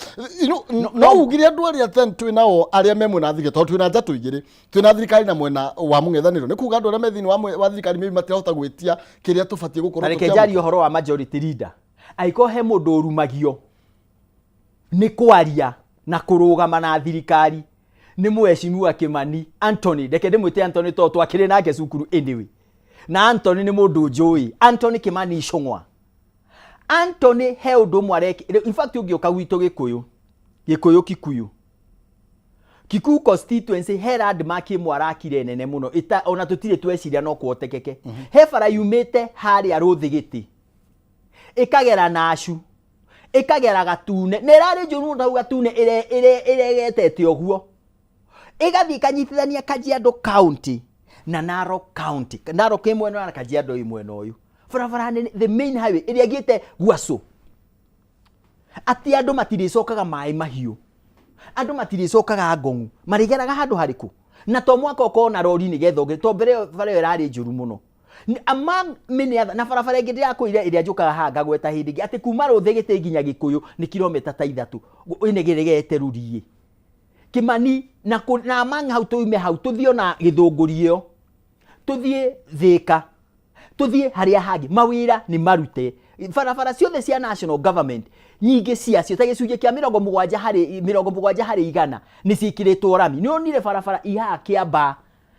no ugire andu aria then twinao aria memwe na thige tondu twina njatu igiri twina thirikari na mwena wa mung'ethaniro ni kuga andu aria methini wa thirikari maybe matirahota gwitia kiria tubatie gukorwo
tukia jari uhoro wa majority leader aiko he mundu urumagio ni kwaria na kurugama na thirikari ni mweshimiwa Kimani Anthony ndeke ndimwite Anthony to twakire nake cukuru anyway na Anthony ni mundu njui Anthony Kimani Icung'wa Anthony he undu mwareke in fact ungioka gwitu Gikuyu Kikuyu constituency he landmark mwarakire nene muno ita ona tutire tweciria no kuotekeke he bara yumite haria ruthigiti ikagera nacu ikagera Gatune nerari njuru ndau Gatune iregetete oguo igathi kanyitithania Kajiado County na Narok County. Narok imweno na Kajiado imweno uyu. Barabara nene, the main highway iria giite Gwaso. Ati andu matiricokaga mai mahiu. Andu matiricokaga ngongu. Marigeraga handu hariku. Na to mwaka uko na rori ni getho to mbere bara irari njuru muno. Among many other na barabara ingi ndirakuire iria njukaga hanga gweta hindi ati kuma Ruthe Gitĩ nginya Gikuyu ni kilomita ta 3 inegeregete rurie. Kimani na among hau tuime hau tuthio na Githungurio. Tuthie Thika. Tuthie haria hangi mawira ni marute. Barabara ciothe cia national government nyingi ciacio ta gicunjĩ kia 70 hari 100 ni cikiritwo rami. Ni onire barabara iha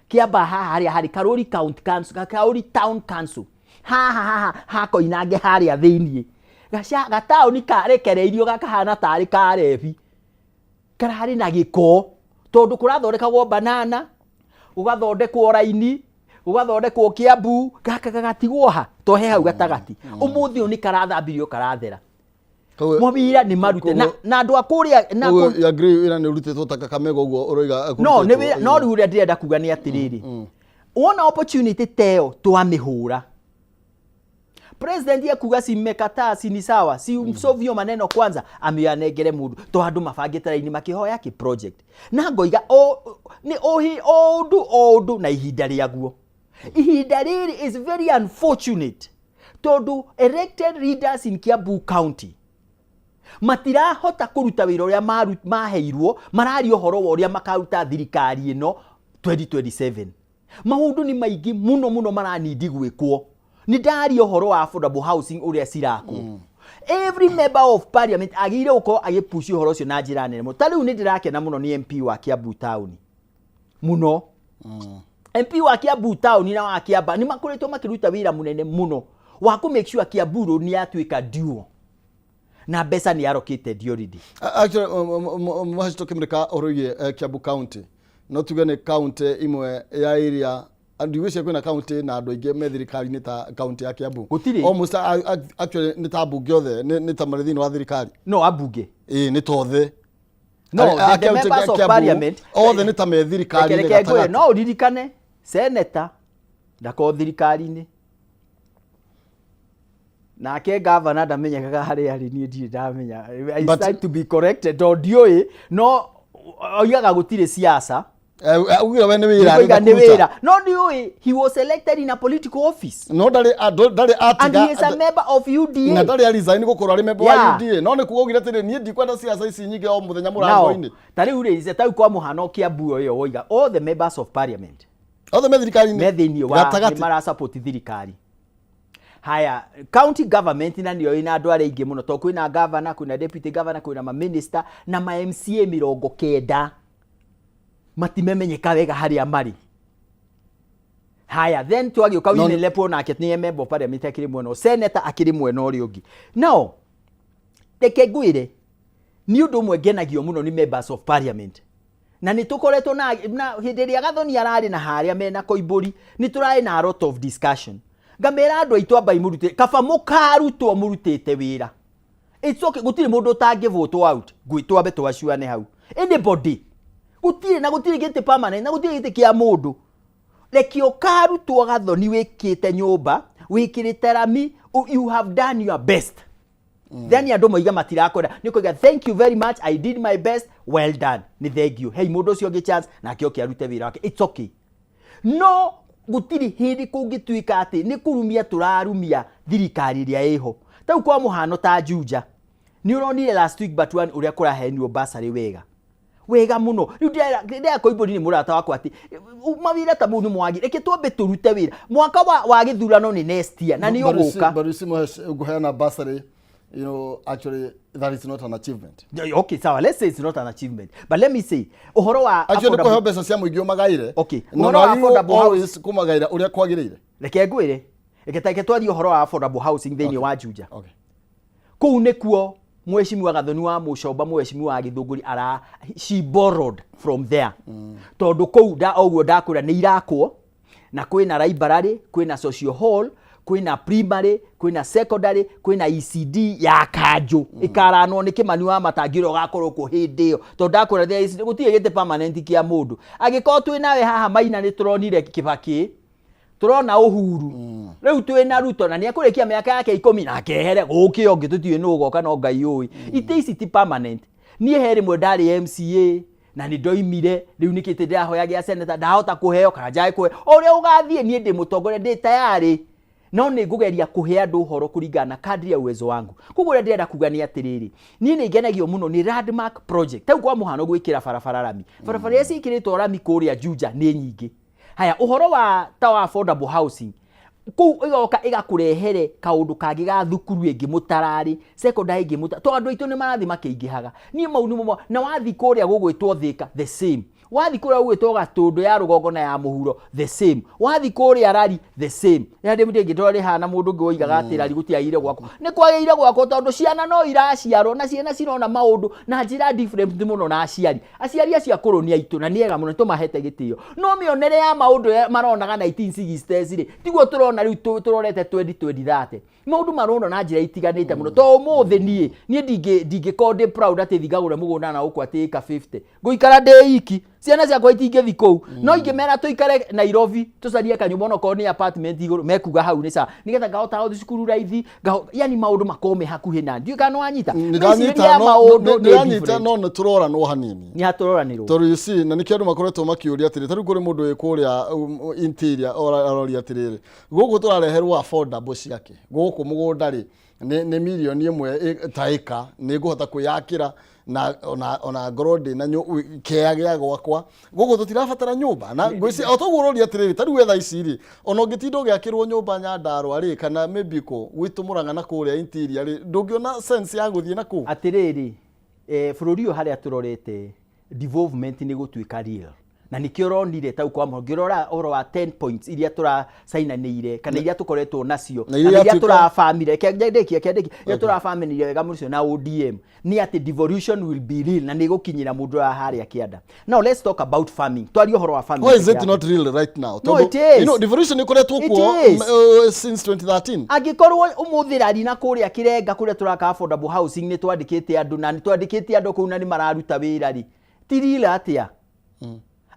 Kiamba haria hari Karuri County Council, Karuri Town Council. Ha koinange haria thiini. Gaca tauni karekereirio gakahana tari karebi. Karari na giko. Tondu kurathondekagwo banana, ugathondekwo raini, ugathondekwo Kiambu, gaka gagatigwo ha tohe hau gatagati. Umuthi ni karathambirio karathera. Mobira ni marute na andu akuria na
you agree ira ni rutitwo ta Kakamega uguo uroiga
no riu ndirenda kuga ni atiriri wona opportunity teo twamihura president yakuga si mmekataa si ni sawa si msovyo maneno kwanza amianegere mundu to andu mabangite raini makihoya ki project na ngoiga ni odu na ihinda riaguo ihinda riri is very unfortunate tondu elected leaders in Kiambu County matirahota kuruta wira uria maheirwo marari ohoro wa uria makaruta thirikari ino 2027 maundu ni maigi muno maranidi gwikwo ni ndari ohoro wa affordable housing uria cirako every member of parliament agire uko agipushi ohoro cio na njira nene tariu ni ndirakena muno ni MP wa Kiambu Town muno MP wa Kiambu Town na wa Kiamba ni makoretwo makiruta wira munene muno wa ku make sure Kiambu ni atuika duo na besa ni allocated already.
Actually, mwahito kimrika oroye Kiambu County. No tugane county imwe ya area andiwishe kwina county na andu aingi me thirikari ni ta county ya Kiambu. Almost actually ni ta bunge othe ni ta marithini wa thirikari.
No abunge.
Ni tothe.
No, the members of parliament.
Othe ni ta me thirikari ni
gatagati. No uririkane senator ndako thirikari ni. Na ke governor ndamenyekaga hari ari ni ndi ndamenya I decide to be corrected ndioi no oigaga gutire siasa
ugira we ni wira
no ndioi he was elected in a political office
no dali atiga
and he is a member of UDA
na dali resign gukorwo ari member wa UDA no ni kugogira tiri ni ndi kwenda siasa ici nyingi o muthenya murango-ini
tari urize tau kwa muhano Kiambu yo oiga all the members of parliament
othe me thirikari ni
methini wa mara support thirikari. Haya, county government na ndio ina andu arĩa ingĩ muno to kwina governor, kwina deputy governor, kwina ma minister na ma MCA 90 matimemenyeka wega harĩa marĩ. Haya, then twagĩũka wine lepo nake ni member of parliament akiri mwena senator akiri mwena ũrĩa ũngĩ. Now, reke ngwĩre ni ũndũ ũmwe ngenagio muno ni members of parliament. Na ni tukoretwo na hĩndĩ ĩrĩa Gathoni ararĩ na harĩa mena Koimbũri ni tũrarĩ na a lot of discussion. Ngamera andu aitu amba imurute kaba mukarutwo murutite wira it's okay gutire mundu utangivotwo out gwitwo abe twaciane hau anybody gutire gite permanent na gutire gite kia mundu reki ukarutwo Gathoni wikite nyumba wikirite rami you have done your best then andu moiga matirakora nikuiga thank you very much I did my best well done ni thank you hey mundu ucio ngi chance na kio kiarute wira wake it's okay no gutiri hindi kungituika ati ni kurumia turarumia thirikari ria iho tau kwa muhano ta Juja ni uronire last week but one uria kurahenio basari wega muno riu ndia Koimbũri ni murata wakwa ati mawira ta mundu mwagi reke twambe turute wira mwaka wa githurano ni next year na ni uguka
but you see guheana basari you know actually that is not an achievement.
Okay, so let's say it's not an achievement. But let me say, ohoro wa
actually ko hebesa cia muigi magaire.
Okay.
Ohoro wa affordable housing kumagaira uria kwagirire.
Reke ngwire. Reke twari ohoro wa affordable housing thini wa Juja.
Okay.
Kuu nikuo Mheshimiwa Gathoni wa Mucomba Mheshimiwa Githunguri she borrowed from there. Tondu kou oguo ndakura ni irakwo na kwina library, kwina social hall, kwina primary, kwina secondary, kwina ECD ya kanjo ikaranwo ni kimani wa matangiro gakorwo ku hindi yo to ndakora the ECD gutige gite permanent kia mundu agiko twinawe haha Maina ni turonire Kibaki turona Uhuru riu twina Ruto na ni akurikia miaka yake 10 na kehere guki ongi tutiwe no goka no ngai ui ite ti permanent ni heri mwendari MCA na ni ndoimire riu nikite ndahoya gia senator ndahota kuheo kana njai kuhe uria ugathie ni ndi mutongore ndi tayari no ni ngugeria kuhe andu horo kuringana kadri ya uwezo wangu kuguria ndenda kugania atiriri ni ngenagio muno ni landmark project tau kwa muhano gwikira barabara rami barabara eci ikiritwo rami kuria Juja ni nyingi haya uhoro wa tawa affordable housing ku igoka igakurehere kaundu kangi ga thukuru ingi mutarari secondary ingi muta to andu aitu ni marathi makiingihaga ni maunu mo na wathi kuria gugwitwo Thika the same wathi kuria gugwitwo Gatundu ya Rugongo na ya Muhuro the same wathi kuria Rari the same ya ndi mutingi ndore hana mundu ngi oigaga atirari gutiaire gwako ni kwageire gwako tondu ciana no iraciaro na ciana cirona maundu na njira different muno na aciari acio akuru ni aitu na niega muno tumahete gitio no mionere ya maundu maronaga 1960s ri tiguo turona riu turorete 2030 maundu marona na njira itiganite muno to umuthi nie ndingikonde proud ati thigagure mugunda na ukwa ati ka 50 nguikara ndi iki ciana ciakwa itingithi kou no ingimera tuikare Nairobi tucarie kanyumba no ko ni apartment iguru mekuga hau ni sa nigetha ngahota guthi cukuru raithi yani maundu makome hakuhi na ndio kana wanyita
ndanyita no turora no hanini
ni haturora ni ro
to you see na nikio makoretwo makiuria atiri tari kuri mundu wikuria interior orori atiriri gugu turareherwa affordable ciake guku mugunda ri ni milioni imwe taika ni guhota kuyakira na ona grode na keagia gwakwa gugu tutirabatara nyumba na ngwisi autogurori atiriri tari wetha iciri ona ngitindo giakirwo nyumba Nyandarua ri kana maybe ko witumuranga na kuria interior ri ndungiona sense ya guthie na ku
atiriri bururi yo haria turorete development ni gutuika real na nikio ronire tau kwa ngirora oro wa 10 points iria tura sainanire kana iria tukoretwo nacio na iria tura family kendeki iria tura family wega mucio na ODM ni ati devolution will be real na nigukinyira mundu wa haria kianda. Now let's talk about farming twario horo wa farming.
Why is it not real right now?
No, it is.
You know devolution ikoretwo kwa since 2013
agikorwo umuthirari na kuria kirenga kuria turaka affordable housing ni twandikite andu na ni twandikite andu kuna ni mararuta wira ri tirila atia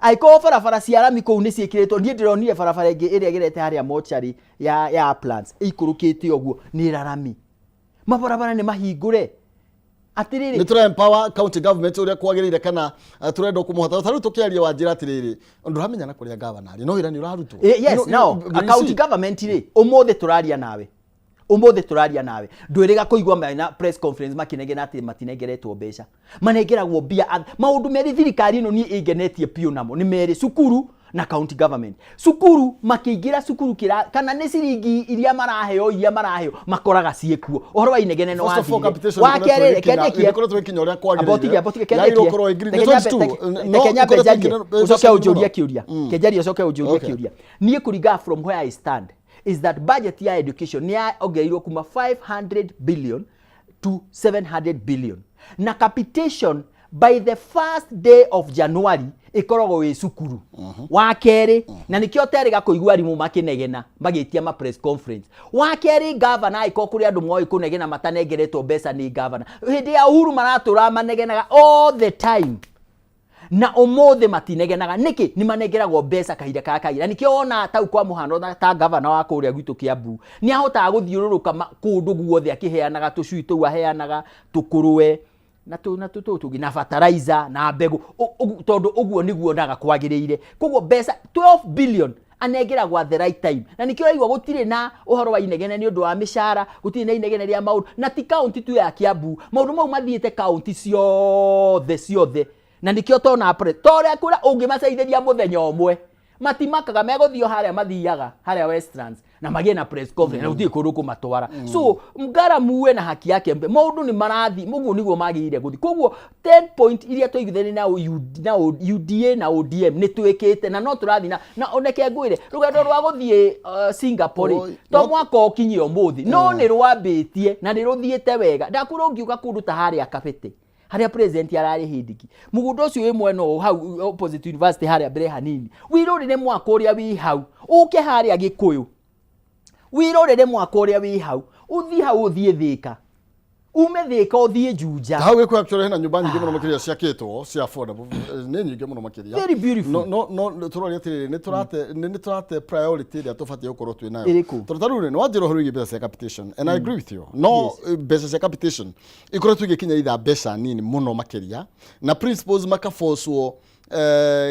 aiko barabara cia rami kou ni ciikiritwo nie ndironire barabara ingi iria gerete haria mochari ya plants ikurukite oguo ni rarami mabarabara ni mahingure atiriri
ni tura empower county government uria kwagirire kana turendo kumuhota tari tukiaria wa njira atiriri nduramenya na kuria governor no ira ni urarutwo
yes now county government ri umuthi turaria nawe umuthi turaria nawe ndwiriga kuigwa na press conference makinegena ati matinegeretwo mbeca manegeragwo bia maundu meri thirikari ino ni ingenetie pio namo ni meri cukuru na county government cukuru makiingira cukuru kira kana ni ciringi iria maraheo makoraga ciekuo ohoro wa inegene no wathi wakerere kendekie
ko twekinya uria kwagirire
abotige kendekie kenjarie ucoke ujuria kiuria kenjarie ucoke ujuria kiuria nie kuriga from where I stand is that budget ya education ni ongeirwo kuma 500 billion to 700 billion na capitation by the first day of January ikorogo we cukuru wakeri na nikio terega kuigwa rimu makinegena magitia ma press conference wakeri governor iko kuri andu moi kunegena matanegeretwo mbeca ni governor hindi ya Uhuru maratura manegenaga all the time na umuthi matinegenaga niki ni manegeragwo mbeca kahinda kaira nikio ona tau kwa muhano ta governor wa kuria gwitu Kiambu ni ahota guthiururuka kundu guothe akiheanaga tucui tu aheanaga tukuruwe na tutugi na fertilizer na mbegu tondu uguo niguo ndaga kwagiriire koguo mbeca 12 billion anegeragwo at the right time na nikio raigwa gutire na uhoro wa inegene ni undu wa mishara gutire na inegene ria maundu na ti county tu ya Kiambu maundu mau mathiete county ciothe na nikio tona tore kura ungimaceithiria muthenya umwe matimakaga meguthio haria mathiaga haria Westlands na magie na press conference na uthie kundu kumatwara so mgara muwe na haki yake maundu ni marathi muguo niguo magirire guthi koguo 10 point iria toigitheni na UDA na ODM ni twikite na no turathi na oneke ngwire rugendo rwa guthie Singapore to mwaka okinyi omuthi no ni rwambitie na ni ruthiete wega ndakura ungiuka kundu ta haria Kabete haria president arari hindiki mugundo ucio wi mweno hau opposite university haria mbere hanini wiruri ni mwaka uria wi hau uke haria Gikuyu wirorere mwaka uria wi hau uthi hau uthie thika ume thika uthie Juja
hau giko actually hena nyumba nyingi muno makiria ciakitwo cia affordable ni nyingi muno makiria
very beautiful
no turori atiri ni turate priority ya tofati yokorwo twi nayo
Iriku.
turataru ni wajiro huru igi besa capitation and I agree with you no besa capitation ikoro tugikinya itha besa nini muno makiria na principles makaforcewo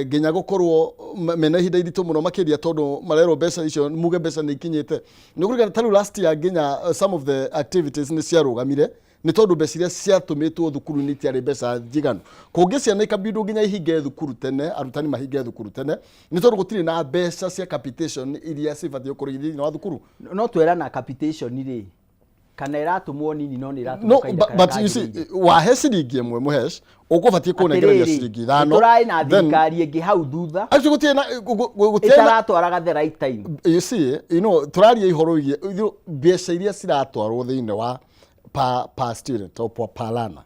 ginya gukorwo mena hinda iritu muno makiria tondu marero besa icio muge besa ni ikinyite ni kurigana taru last year ginya some of the activities ni ciarugamire ni tondu mbeca iria ciatumitwo thukuru ni tiari mbeca njiganu kungi ciana ikabindo nginya ihinge thukuru tene arutani mahinge thukuru tene ni tondu gutiri na mbeca cia capitation iria cibatie ukorwo thini wa thukuru
no twera na capitation ri kana iratumwo nini no ni
no
iratumwo kaida
but you see wahe ciringi imwe muhesh ukubatie kunegereria ciringi ithano
turai na thirikari ingi hau thutha
actually gutie na
itaratwaraga the right time
you see you know turaria ihoro igie mbeca iria ciratwarwo thini wa pa student or pa learner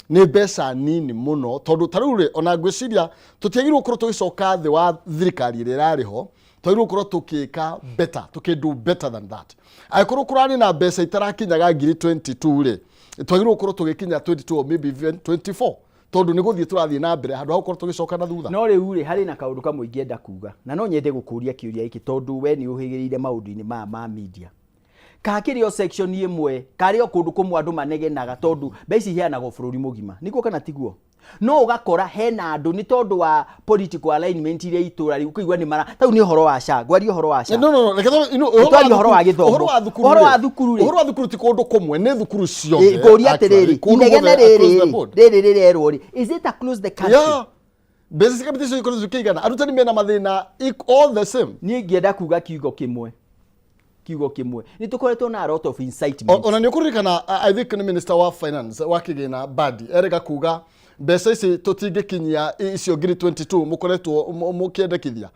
ni mbeca nini muno tondu tarure ona ngwiciria tutiagirwo gukorwo tugicoka thi wa thirikari iria irariho twagirwo gukorwo tukika better tukidu better than that aikorwo kurani na mbeca itarakinyaga ngiri 22 ri twagirwo gukorwo tugikinya 22 or maybe even 24 tondu ni guthie turathie na mbere handu hagukorwo tugicoka na thutha
no riu ri hari na kaundu kamwe ingienda kuga na no nyende gukuria kiuria iki tondu we ni uhigirire maundu-ini ma media kakirio section imwe kario kundu kumwe andu manegenaga tondu beci hianagwo bururi mugima nikuo kana tiguo no ugakora hena andu ni tondu wa political alignment iria itura ri ukigwa ni mara tau ni horo wa sha gwari horo wa sha
no reke
horo wa githomo horo wa thukuru
ti kundu kumwe ni thukuru cio
kuria atiriri inegene riri erwo ri is it across the country
yeah basic capitation iko zikigana arutani mena mathina all the same
ni ngienda kuga kiugo kimwe ni tukoretwo na a lot of incitement
ona ni kuririkana I think ni minister wa finance wakigina badi erega kuga mbeca ici tutingikinyia icio ngiri 22 mukoretwo mukiendekithia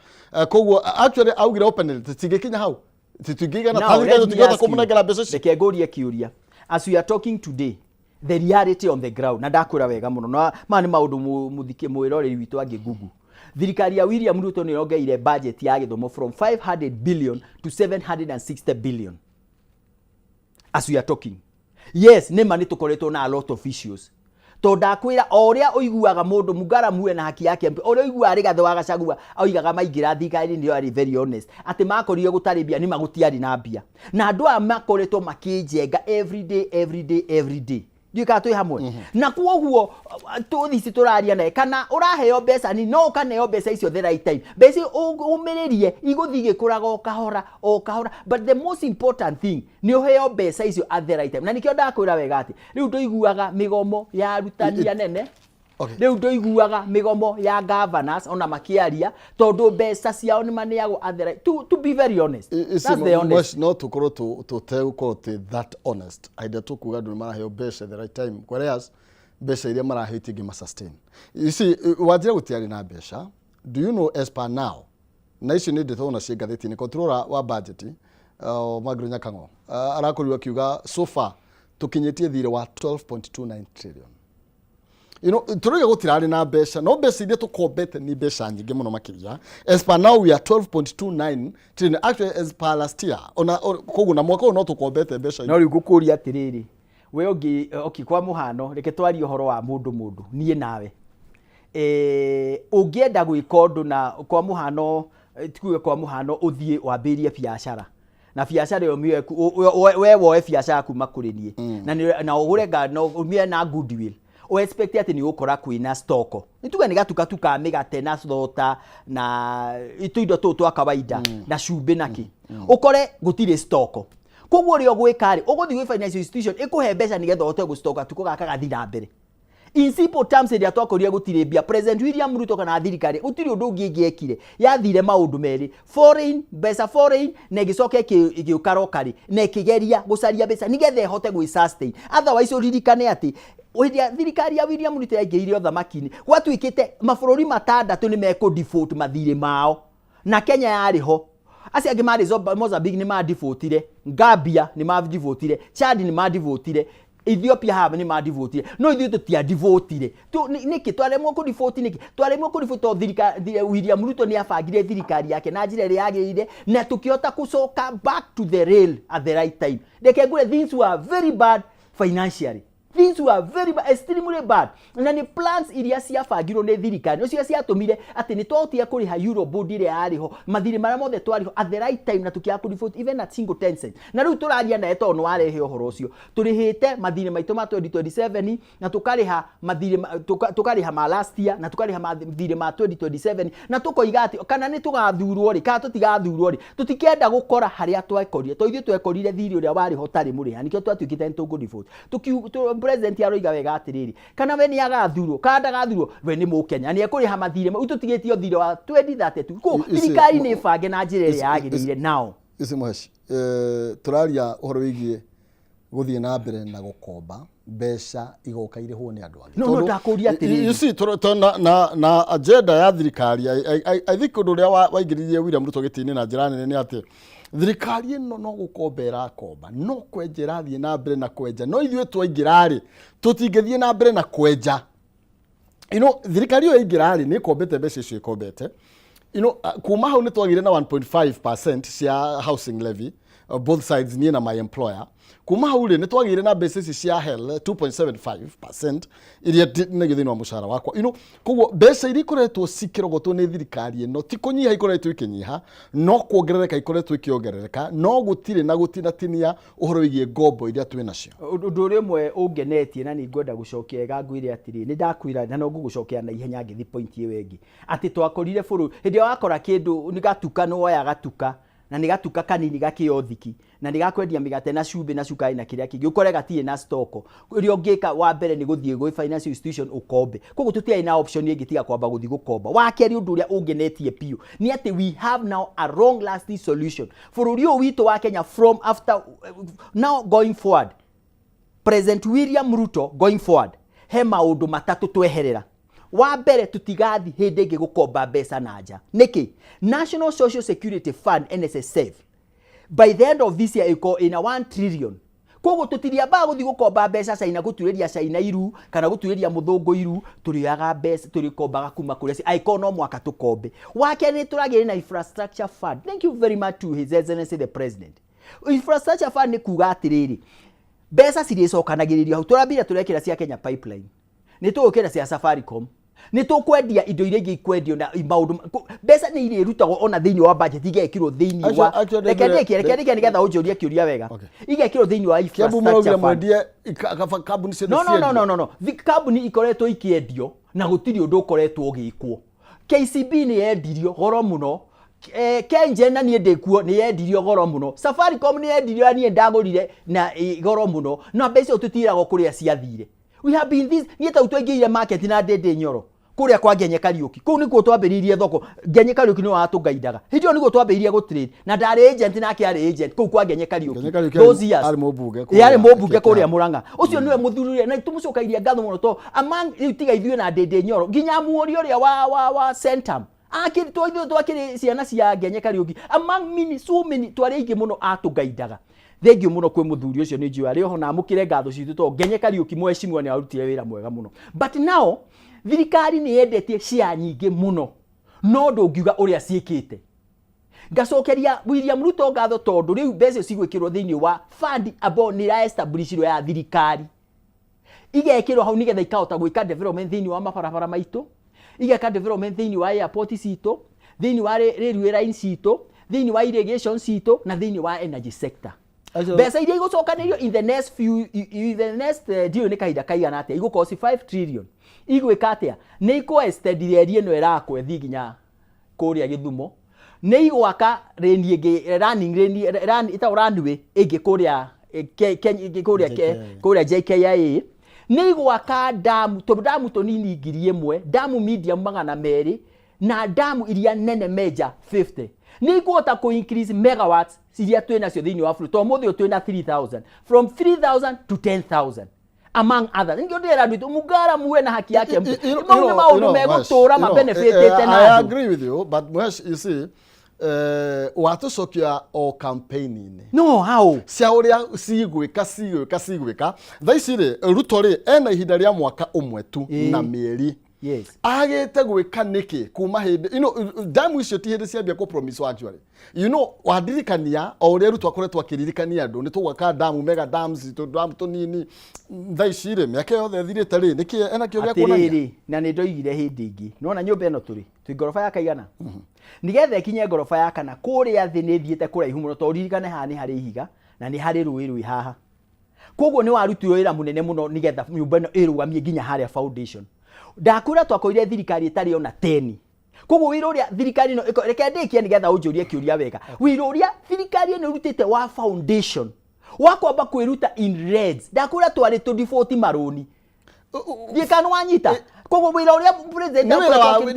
koguo actually augire openly tutingikinya hau tutingigana tutingata kumunengera mbeca ici
reke ngorie kiuria as we are talking today the reality on the ground na ndakura wega muno no mani maundu muthike mwiroreri witu angi gugu thirikari ya William Ruto ni rongeire budget ya githomo from 500 billion to 760 billion as we are talking yes ne mani tukoretwo na a lot of issues to ndakwira oria oiguaga mundu mugara muwe na haki yake oria oigua Rigathi wa Gachagua oigaga maingira thirikari ni ari very honest ati makorire gutaribia ni magutiari na mbia na andu a makoretwo makijenga every day ndika twi hamwe na kuoguo tuthisi turaria nae kana uraheo mbeca ni no kaneo mbeca icio the right time mbeca umiririe iguthige kuraga o kahora but the most important thing ni uheo mbeca icio at the right time na nikio ndakwira wega ati riu ndoiguaga migomo ya arutani anene riu ndoiguaga migomo ya governors ona makiaria tondu mbeca ciao ni maneagwo at the right to be very honest that's the honest
no tukorwo tutegũkorwo that honest aida tukuga ndu maraheo mbeca the right time whereas mbeca iria maraheo itingi ma sustain you see wajira gutiari na mbeca do you know as per now na icio ni ndeto ona cia ngatheti ni controller wa budget Magro Nyakango arakorirwa kiuga so far tukinyitie thire wa 12.29 trillion. You know, turuga gutirari na mbeca no mbeca iria tukombete ni mbeca nyingi muno makiria as per now we are 12.29 trillion actually as per last year ona kogu na mwaka no tukombete mbeca
no riu gukuria atiriri we ongi kwa muhano reke twari uhoro wa mundu nie nawe ungienda gwika undu na kwa muhano tikuge kwa muhano uthie wambirie biashara na biashara yo we woe biashara kuma kuri nie na ugurega no umie na goodwill o expect ati ni ukora kwina stock nituga ni gatuka tuka migate na thota na ituindo tu twa kawaida na cumbi naki ukore gutire stock koguo ri ogwika ri uguthi gwi financial institution ikuhe mbeca ni getha ote gustoka tuko gaka gathira mbere in simple terms ria twakoria gutire bia president William Ruto kana thirikari gutire undu ngiekire yathire maundu meri foreign mbeca foreign na gicoke igiukarokari na ikigeria gucaria mbeca ni getha hote gwi sustain otherwise uririkane ati oidia thirikari ya William Ruto yaingirire othamakini gwatuikite mabururi matandatu ni meko default mathire mao na Kenya yariho acia angi mari Mozambique ni ma defaultire Gambia ni ma defaultire Chad ni ma defaultire Ethiopia haba ni ma devote no ithuĩ tũtia devote nĩkĩ twaremwo kũ devote nĩkĩ twaremwo kũ devote thirikari William Ruto nĩ abangire thirikari yake na njĩra ĩrĩa yagĩrĩire na tũkĩhota gũcoka back to the rail at the right time. Reke ngwĩre things were very bad financially. Things were very bad, extremely bad. Na ni plans iria ciabangirwo nĩ thirikari no cia ciatũmire atĩ nĩ twahotire kũrĩha Eurobond ĩrĩa yarĩho mathirĩ marĩa mothe twarĩho at the right time na tũkĩaga kũ devote even at single 10 cents. Na rĩu tũraria nawe tondũ warehe ũhoro ũcio tũrĩhĩte mathirĩ maitũ ma 2027 na tũkarĩha mathirĩ tũkarĩha ma last year na tũkarĩha mathirĩ ma 2027 na tũkoiga atĩ kana nĩ tũgathurwo rĩ kana tũtigathurwo rĩ tũtikenda gũkora harĩa twekorire to ithuĩ twekorire thirĩ ũrĩa warĩho tarĩ mũrĩha nikĩo twatuĩkĩte nĩ tũkũ devote president aroiga wega atiriri kana we ni agathurwo kana ndagathurwo we ni mukenya ni ekuriha mathire u tutigitio thire wa 2032 ko thirikari ni bange na njira ĩrĩa yagĩrĩire nao
isi mweshi turaria uhoro wigie guthie na mbere na gukomba mbeca igoka irĩhwo nĩ andũ angĩ
no ndakuria atiriri
isi na agenda ya thirikari I think ũndũ ũrĩa waingĩririe William Ruto gĩtĩ-inĩ na njĩra nene nĩ atĩ thirikari ĩno no gũkombera komba no kwenjera thiĩ na mbere na kwenja no ithuĩ twaingĩra rĩ tũtingĩthiĩ na mbere na kwenja thirikari ĩyo ĩingĩra rĩ nĩ ĩkombete mbeca icio ĩkombete kuma hau nĩ twagire na 1.5% cia housing levy both sides niĩ na my employer kuma hau rĩ nĩ twagire na mbeca ici cia HEL 2.75% iria nĩ gĩthĩni wa mũcara wakwa koguo mbeca iria ikoretwo cikĩrogotwo nĩ thirikari ĩno ti kũnyiha ikoretwo ikĩnyiha no kuongerereka ikoretwo ikĩongerereka no gũtirĩ na gũtinatinia ũhoro wĩgiĩ ngombo iria twĩ nacio
ũndũ ũrĩa ũmwe ũngenetie na nĩ ngwenda gũcokia wega ngwĩre atĩrĩ nĩ ndakwĩra na no ngũgũcokia na ihenya ngĩthi point ĩyo ĩngĩ atĩ twakorire bũrũri hĩndĩ ĩyo wakora kĩndũ nĩ gatuka no oya gatuka na nĩ gatuka kanini gakĩothiki na nĩ gakwendia mĩgate na cumbĩ na cukari na kĩrĩa kĩngĩ ũkore gatirĩ na stoko ũrĩa ũngĩka wa mbere nĩ gũthiĩ gwĩ financial institution ũkombe koguo tũtiarĩ na option ĩngĩ tiga kwamba gũthiĩ gũkomba wa kerĩ ũndũ ũrĩa ũngenetie piũ nĩ atĩ we have now a long lasting solution bũrũri ũyũ witũ wa Kenya from after now going forward President William Ruto going forward he maũndũ matatũ tweherera wa mbere tutigathi hĩndĩ ĩngĩ gũkomba mbeca na nja nĩkĩ National Social Security Fund NSSF by the end of this year iko in a 1 trillion koguo tutiriamba guthi gukomba mbeca China guturĩria China iru kana guturĩria mũthũngũ iru turiaga mbeca turikombaga kuma kũrĩa aiko no mwaka tukombe wake nĩ turagĩrĩ na infrastructure fund. Thank you very much to His Excellency the President. Infrastructure fund nĩ kuga atĩrĩrĩ mbeca cirĩcokanagĩrĩrio hau turambira turekĩra cia Kenya Pipeline nĩ tũgũkĩra cia Safaricom nĩ tũkwendia indo iria ingĩkwendio na maũndũ mbeca nĩ irĩrutagwo ona thĩinĩ wa budget igekĩrwo thĩinĩ wa reke nĩgetha ũnjũrie kĩũria wega igekĩrwo thĩinĩ wa infrastructure no kambuni ikoretwo ikĩendio na gũtirĩ ũndũ ũkoretwo ũgĩkwo KCB nĩ yendirio goro mũno Kengen na niĩ ndĩkuo nĩ yendirio goro mũno Safaricom nĩ yendirio niĩ ndagũrire na goro mũno na mbeca tũtiragwo kũrĩa ciathire we have been this niĩ ta twaingĩire market na ndĩndĩ nyoro kuria kwa Ngenye Kariuki kuu nikuo twambĩrĩirie thoko Ngenye Kariuki nĩ watũgaindaga hĩndĩ ĩyo nĩguo twambĩrĩirie gũtrade na ndarĩ agent nake arĩ agent kuu kwa Ngenye Kariuki those years yarĩ mũmbunge kuria Murang'a ũcio nĩwe mũthuri na tũmũcokairie ngatho mũno to among tiga ithuĩ na ndĩndĩ nyoro nginya muori ũrĩa wa Centam akĩrĩtwo ithuĩ twakĩrĩ ciana cia Ngenye Kariuki among many so many twarĩ aingĩ mũno atũgaindaga thengio mũno kwĩ mũthuri ũcio nĩ njũa rĩo na amũkĩre ngatho citũ to Ngenye Kariuki mweshimwa nĩ arutire wĩra mwega mũno but now thirikari nĩ yendetie share nyingĩ mũno no ndũngiuga ũrĩa ciĩkĩte ngacokeria William Ruto ngatho tondũ rĩu mbeca cigwĩkĩrwo thĩinĩ wa fund abo nĩ ra establishirwo ya thirikari igekĩrwo hau nĩgetha ikahota gwĩka development thĩinĩ wa mabarabara maitũ igeka development thĩinĩ wa airport citũ thĩinĩ wa railway line citũ thĩinĩ wa irrigation citũ na thĩinĩ wa energy sector mbeca iria igũcokanĩrio in the next deal nĩ kahinda kaigana atĩa igũkorwo 5 trillion igwĩka atĩa nĩ ikũextendire ĩrĩa ĩno ĩrakwethi nginya kũrĩa Gĩthumo nĩ igwaka reni ĩngĩ running ĩtagwo runway ĩngĩ kũrĩa JKIA nĩ igwaka damu tũnini 1,000 damu medium 200 na damu iria nene major 50 nĩ ikũhota ku increase megawatts iria twĩ nacio thĩinĩ wa bũrũri to mũthĩ twĩ na 3,000 from 3,000 to 10,000 among others ningĩ ndĩra ndũ mugara muwe na haki yake maũndũ megũtũra ma benefit tena
I agree with you but you see watucokia o campaign-inĩ
No, how?
cia uria cigwĩka thaa ici rĩ Ruto rĩ ena ihinda rĩa mwaka ũmwe tu na mĩeri.
Yes.
Agĩte gwĩka nĩkĩ kuma hĩndĩ damu icio ti hĩndĩ ciambia kũ promise actually. Wadirikania o ũrĩa Ruto akoretwo akĩririkania andũ nĩ tũgwaka damu mega dams damu tũnini thaa ici rĩ mĩaka yothe thirĩte rĩ nĩkĩ ena kĩo gĩa kuonania.
Atĩrĩrĩ, na nĩ ndoigire hĩndĩ ĩngĩ nona nyũmba ĩno twĩ ngoroba ya kaigana nigetha ikinye ngoroba ya kana kũrĩa thĩ nĩ thiĩte kũraihu mũno tondũ ririkane haha nĩ harĩ ihiga na nĩ harĩ rũĩ haha, koguo nĩ warutirwo wĩra mũnene mũno nigetha nyũmba ĩno ĩrũgamie nginya harĩa foundation. Ndakwĩra twakoire thirikari ĩtarĩ ona 10. Koguo wĩra ũrĩa thirikari ĩno reke ndĩkie nigetha ũnjũrie kĩũria wega. Wĩra ũrĩa thirikari ĩno ĩrutĩte wa foundation wa kwamba kwĩruta in reds. Ndakwĩra twarĩ tũ default marũni. Gĩkano wanyita. Koguo wĩra ũrĩa president
nĩ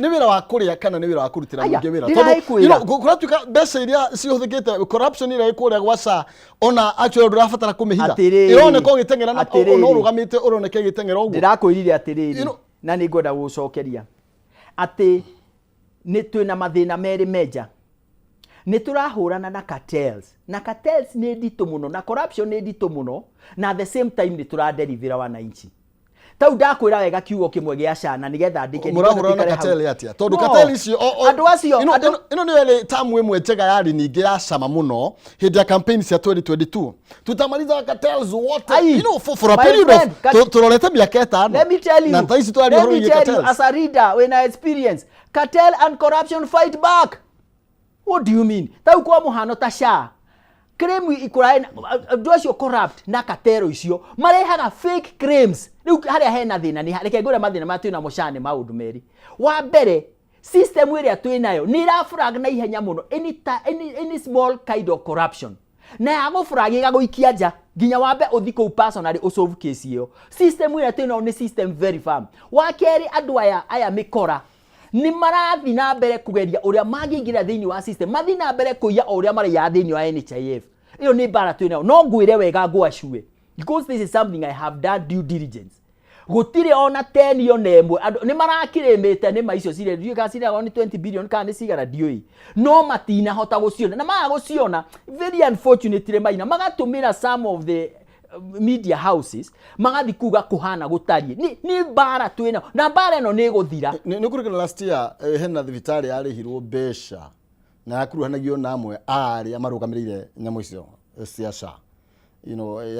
wĩra wa kũrĩa kana nĩ wĩra wa kũrutĩra mũingĩ wĩra tondũ kũratuĩka mbeca iria cihũthĩkĩte corruption ĩrĩa ĩkũrĩa gwaca ona actually ndũrabatara kũmĩhitha ĩroneka ũgĩteng'era na ũrũgamĩte ũroneka ĩgĩteng'era ũguo.
Ndĩrakwĩrire atĩrĩrĩ na nĩ ngwenda gũcokeria atĩ nĩ twĩna mathĩna merĩ meja. Nĩ tũrahũrana na cartels na cartels nĩ nditũ mũno na corruption nĩ nditũ mũno na at the same time nĩ tũraderivĩra wananchi. Tau ndakwĩra wega kiugo kĩmwe gĩa cana nigetha ndĩke
mũrahũrana na cartel atia tondũ cartel icio
andũ acio
ĩno nĩ ile tamu ĩmwe njega yarĩ ningĩ ya cama mũno hĩndĩ ya campaign cia 2022 tutamaliza cartels wote for a period of turorete mĩaka ĩtano.
Let me tell you,
na thaa ici twari horo ya cartels
as a reader when I experience cartel and corruption fight back. What do you mean? Tau kwa mũhano ta SHA claim ikũrae andũ acio corrupt na cartel icio marehaga fake claims. Riu harĩa hena thĩna nĩ reke ngũre mathĩna ma twĩna SHA nĩ maũndũ merĩ. Wa mbere system ĩrĩa twĩnayo nĩ irafrag na ihenya mũno any small kind of corruption na yagũfrag ĩgagũikia nja nginya wambe ũthi kũu personally ũsolve case ĩyo. System ĩrĩa twĩnayo nĩ system very firm. Wa kerĩ andũ aya mĩkora ni marathi na mbere kugeria ũrĩa mangĩingĩra thĩinĩ wa system mathi na mbere kũiya o ũrĩa maraiya thĩinĩ wa NHIF. Iyo ni bara twĩnayo no ngwĩre wega ngwacue because this is something I have done due diligence. Gutire ona 10 ona emwe andu ni marakiremete ni maicio cire ndiyo gasira oni 20 billion kana cigara ndiyo no matina hota guciona na maga guciona very unfortunately maina magatumira some of the media houses magathi kuga kuhana gutarie ni bara twina na bara no ni guthira
ni kurikana last year hena thibitari yarihirwo besha na yakuruhanagio na amwe ari amarugamirire nyamu icio cia SHA.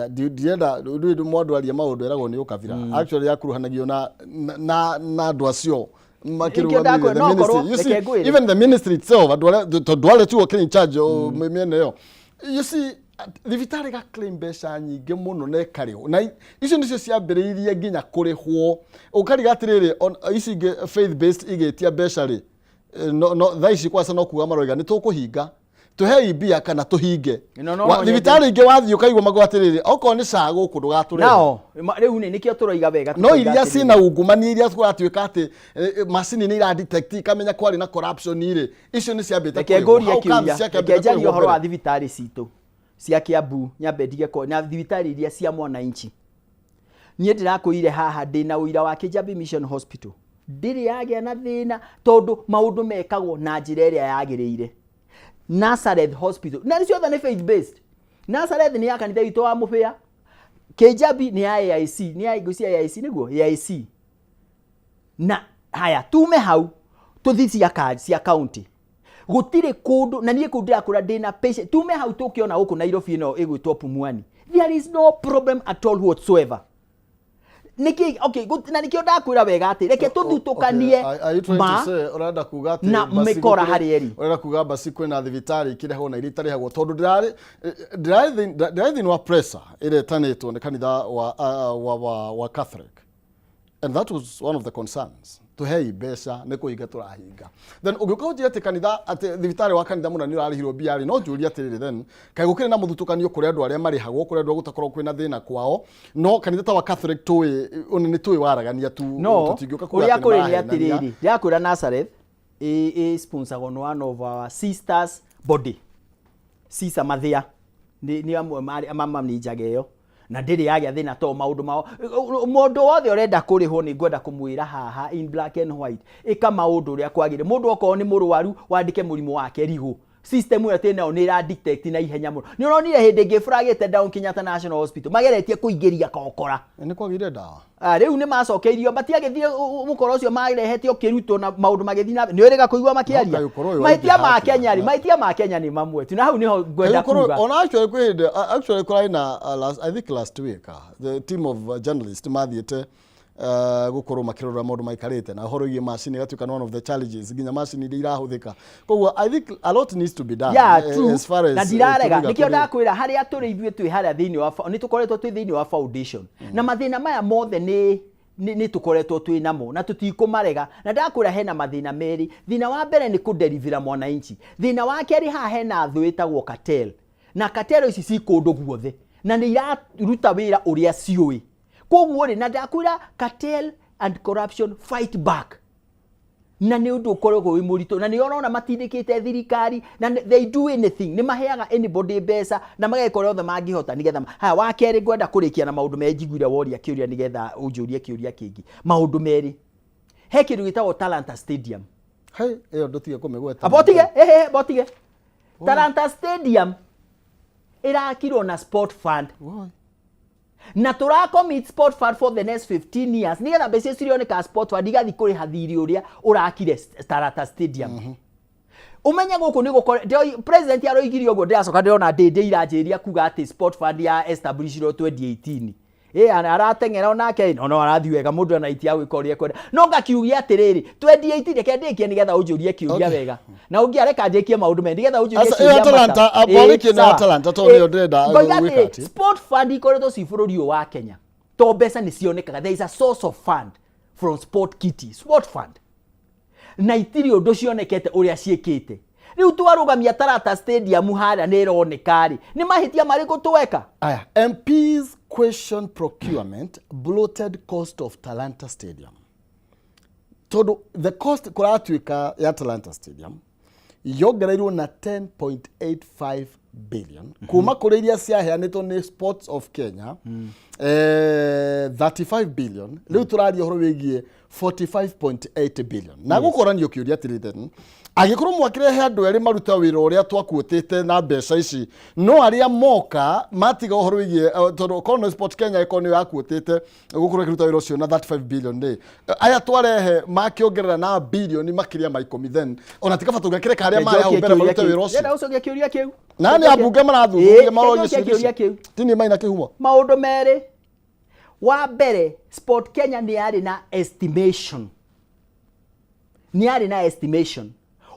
Ndienda mwandu aria maundu eragwo ni ukavira actually yakuruhanagio na andu acio even the ministry itself dwale tu working in charge miene yo. You see thibitari ga claim mbeca nyingĩ mũno na ĩkarĩho na icio nĩcio ciambĩrĩirie nginya kũrĩhwo ũkariga atĩrĩrĩ ici faith based igĩtia mbeca rĩ no thaa ici kwasa no kuga maroiga nĩ tũkũhinga tuhei bia kana tuhinge thibitari ingĩ wathiĩ ũkaigua magwa atĩrĩrĩ okorwo nĩ SHA gũkũ ndũgatũrĩha
nao rĩu nĩkĩo tũroiga wega
no iria cina ungumania iria twatuĩka atĩ macini nĩ ira detect ikamenya kwari na corruption irĩ icio nĩ ciambĩte
kũrĩho ũhoro wa thibitari citũ cia Kiambu nyambe ndige ko na thibitari iria cia mwananchi niĩ ndĩrakwĩire haha ndĩna ũira wa Kijabi Mission Hospital ndĩrĩ yagĩa na thĩna tondũ maũndũ mekagwo na njĩra ĩrĩa yagĩrĩire. Nazareth Hospital na nicio othe nĩ faith based. Nazareth nĩ ya kanitha witũ wa mũbĩa, Kijabi nĩ ya AIC nĩ ya igucia AIC nĩguo AIC na haya tume hau tuthi cia county gutire kundu na niĩ kũu ndĩrakũra ndĩna patient tume hau tũkĩona gũkũ Nairobi ĩno ĩgwĩtwo Pumwani. There is no problem at all whatsoever. Niki okay na nikio ndakwĩra wega atĩ reke tuthutukanie ma
urenda kuga atĩ
na mĩkora harĩ eri
urenda kuga basi kwĩna thibitari ikĩrehwo na iria itarĩhagwo tondũ ndĩrathi wa pressure ĩrĩa ĩtanĩtwo nĩ kanitha wa Catholic and that was one of the concerns tuhei mbeca nĩ kũhinga tũrahinga then ũngĩkorwo atĩ kanitha atĩ thibitari wa kanitha mũna nĩ ũrarĩhirwo biari no njũria atĩrĩrĩ then kaĩ gũkĩrĩ na mũthutukanio kũrĩ andũ arĩa marĩhagwo kũrĩ andũ gũtakorwo kwĩna thĩna kwao no kanitha ta wa Catholic nĩ tũĩ waragania tu
tũtingĩũka kuga atĩ kũrĩ atĩrĩrĩ ndĩrakwĩra Nazareth sponsoragwo nĩ one of our sisters body Sisa Mathia nĩ amwe mama nĩ njaga ĩyo na ndĩrĩ yagĩa thĩna to maũndũ mao mũndũ wothe ũrenda kũrĩhwo nĩ ngwenda kũmwĩra haha in black and white ĩka maũndũ ũrĩa kwagĩrĩire mũndũ okorwo nĩ mũrwaru wandĩke mũrimũ wake rigũ system ĩyo tena nĩ ira detect na ihenya mũno nĩ ũronire hĩndĩ ĩngĩ fragate down Kenyatta National Hospital mageretie kũingĩria kokora
nĩ kwagire ndawa
rĩu nĩ macokeirio matiagĩthie mũkoro ũcio marehete ũkĩrutwo na maũndũ magĩthiĩ na nĩ ũrĩga kũigua makĩaria mahĩtia ma Kenya nĩ mamwe tu na hau niho ngwenda kuga
ona actually kũraina I think last week the team of journalists mathiĩte gukorwo makirora maundu maikarite na horo igi machine gatuika one of the challenges ginya machine iria irahuthika koguo I think a lot needs to be done
as far as na ndirarega nikio ndakwira haria turi ithuĩ twĩ haria thiini wa ni tukoretwo twĩ thiini wa foundation na mathina maya mothe ni tukoretwo twĩ namo na tutikumarega na ndakwira hena mathina meri thina wa mbere ni kudelivera mwananchi thina wa keri ha hena thũ ĩtagwo cartel na cartel ici ci kũndũ guothe na nĩ iraruta wĩra ũrĩa ciũĩ koguo rĩ na ndakwira cartel and corruption fight back na nĩ ũndũ ũkoragwo wĩ mũritũ na nĩ ũrona matindĩkĩte thirikari na they do anything nĩ maheaga anybody mbeca na magekora othe mangĩhota nĩgetha haya wa kerĩ ngwenda kũrĩkia na maũndũ menjiguire woria kĩũria nĩgetha ũnjũrie kĩũria kĩngĩ maũndũ merĩ he kĩndũ gĩtagwo Talanta Stadium
ĩyo ndũtige kũmĩgweta
botige Talanta Stadium ĩrakirwo na sport fund na turacommit sport fund for the next 15 years nigetha mbeca cirioneka sport fund igathi kuriha thiri uria urakire Talanta Stadium umenye guku ni gukore president aroigirio guo ndiracoka ndirona ndindi iranjiria kuga ati sport fund ya establishirwo 2018 arateng'era onake no arathi wega mundu anaitia gwikoria kwenda no ngakiugia atiriri 2018 reke ndikie nigetha unjurie kiuria wega na ungiareka njikie maundu me nigetha unjurie kiuria
Talanta aboriki na Talanta to ni ndenda
wikati sport fund ikoretwo ci bururi wa Kenya to mbeca ni cionekaga there is a source of fund from sport kitty sport fund na itiri undu cionekete uria ciekete riu twarugamia Talanta Stadium haria ni ronekari ni mahitia mariko tweka
aya MPs question procurement bloated cost of Talanta Stadium todo the cost kuratuika ya Talanta Stadium yongereirwo na 10.85 billion kuma kuriria ciaheanitwo ni Sports of Kenya 35 billion riu turaria horo wigie 45.8 billion na gukoranio kiuria tirite agikorwo mwakirehe andu eri maruta wira uria twakuotete na mbeca ici no aria moka matiga uhoro wigie tondu Corner Sport Kenya economy yakuotete gukorwo kiruta wira ucio na 35 billion day aya twarehe makiongerera na billion makiria ma 10 then ona tikaba tugekireka aria maya au mbere maruta wira ucio
nda ucogia kiuria kiu
nani abunge marathuthurĩa maroria kiuria kiu tini maina kihumo
maundu meri wa mbere Sport Kenya ni ari na estimation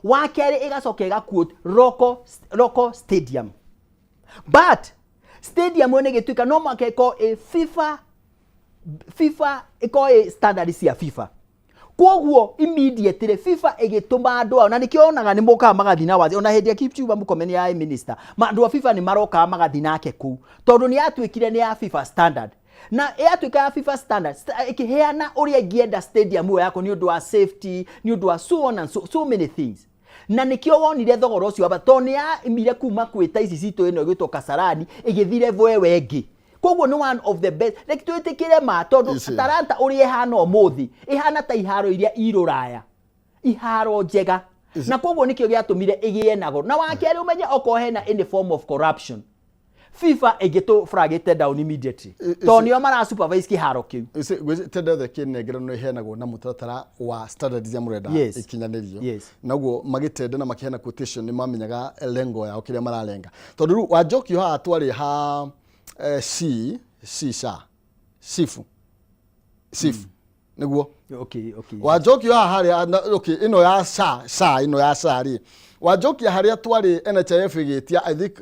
wa keri igacoka igaquote Roko Stadium but stadium one gituika no makeko FIFA iko standard cia FIFA koguo immediately FIFA igituma andu ao na nikio onaga ni moka magathina wathi ona hindi ya Kipchumba mukomeni ya minister andu wa FIFA ni maroka magathina nake ku tondu ni atwikire ni ya FIFA standard na yatuika ya FIFA standard ikiheana uria ingienda stadium yo yako ni undu wa safety ni undu wa so on and so many things na nikio wonire thogora ucio abatoni ya imire kuma kwita ici citu ino gitwo Kasarani igithire voe wengi koguo ni one of the best like twitikire ma tondu Talanta uri ihana omuthi ihana ta iharo iria iruraya iharo njega na koguo nikio giatumire igie nago na wakere umenye okohena in the form of corruption FIFA egeto fragate down immediately tonio mara supervise kiharo kiu
tenda the kinegero no ihenagwo na mutaratara wa standards ya murenda ikinyanirio naguo magitende na makihena quotation ni mamenyaga lengo yao kiria maralenga tondu wa joki ha atwari ha sifu niguo
okay
wa joki ha haria okay ino ya ino ya ri wajokia haria twari NHIF igetia I think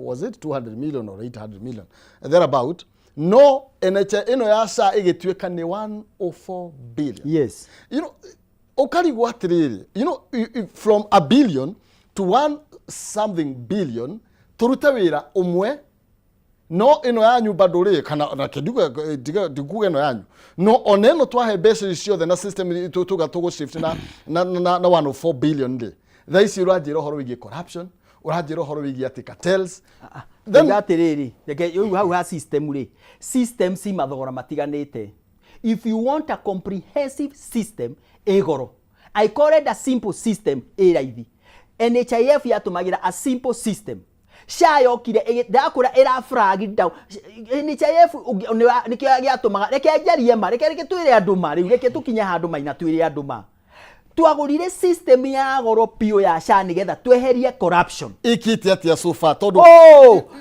was it 200 million or 800 million thereabout no NHIF ino ya igetuika ni 104 billion
yes
you know okarigwa atiriri you know from a billion to 1 something billion turuta wira umwe no ino yanyu badore kana na kiduga dikuga no yanyu no oneno twahe mbeca icio na system tuga shift na 104 billion de thaisi urajira horo wigi corruption urajira horo wigi ati cartels
then atiriri reke yu hau ha system si mathogora matiganite if you want a comprehensive system egoro I call it a simple system raithi NHIF yatumagira a simple system. SHA yokire ndakura era flag down. NHIF nikyo gyatumaga reke njarie ma reke twire andu ma riu reke tukinye handu maina twire andu ma. Twagurire system ya goro pio ya SHA nigetha tweherie corruption.
Ikiti atia sofa tondu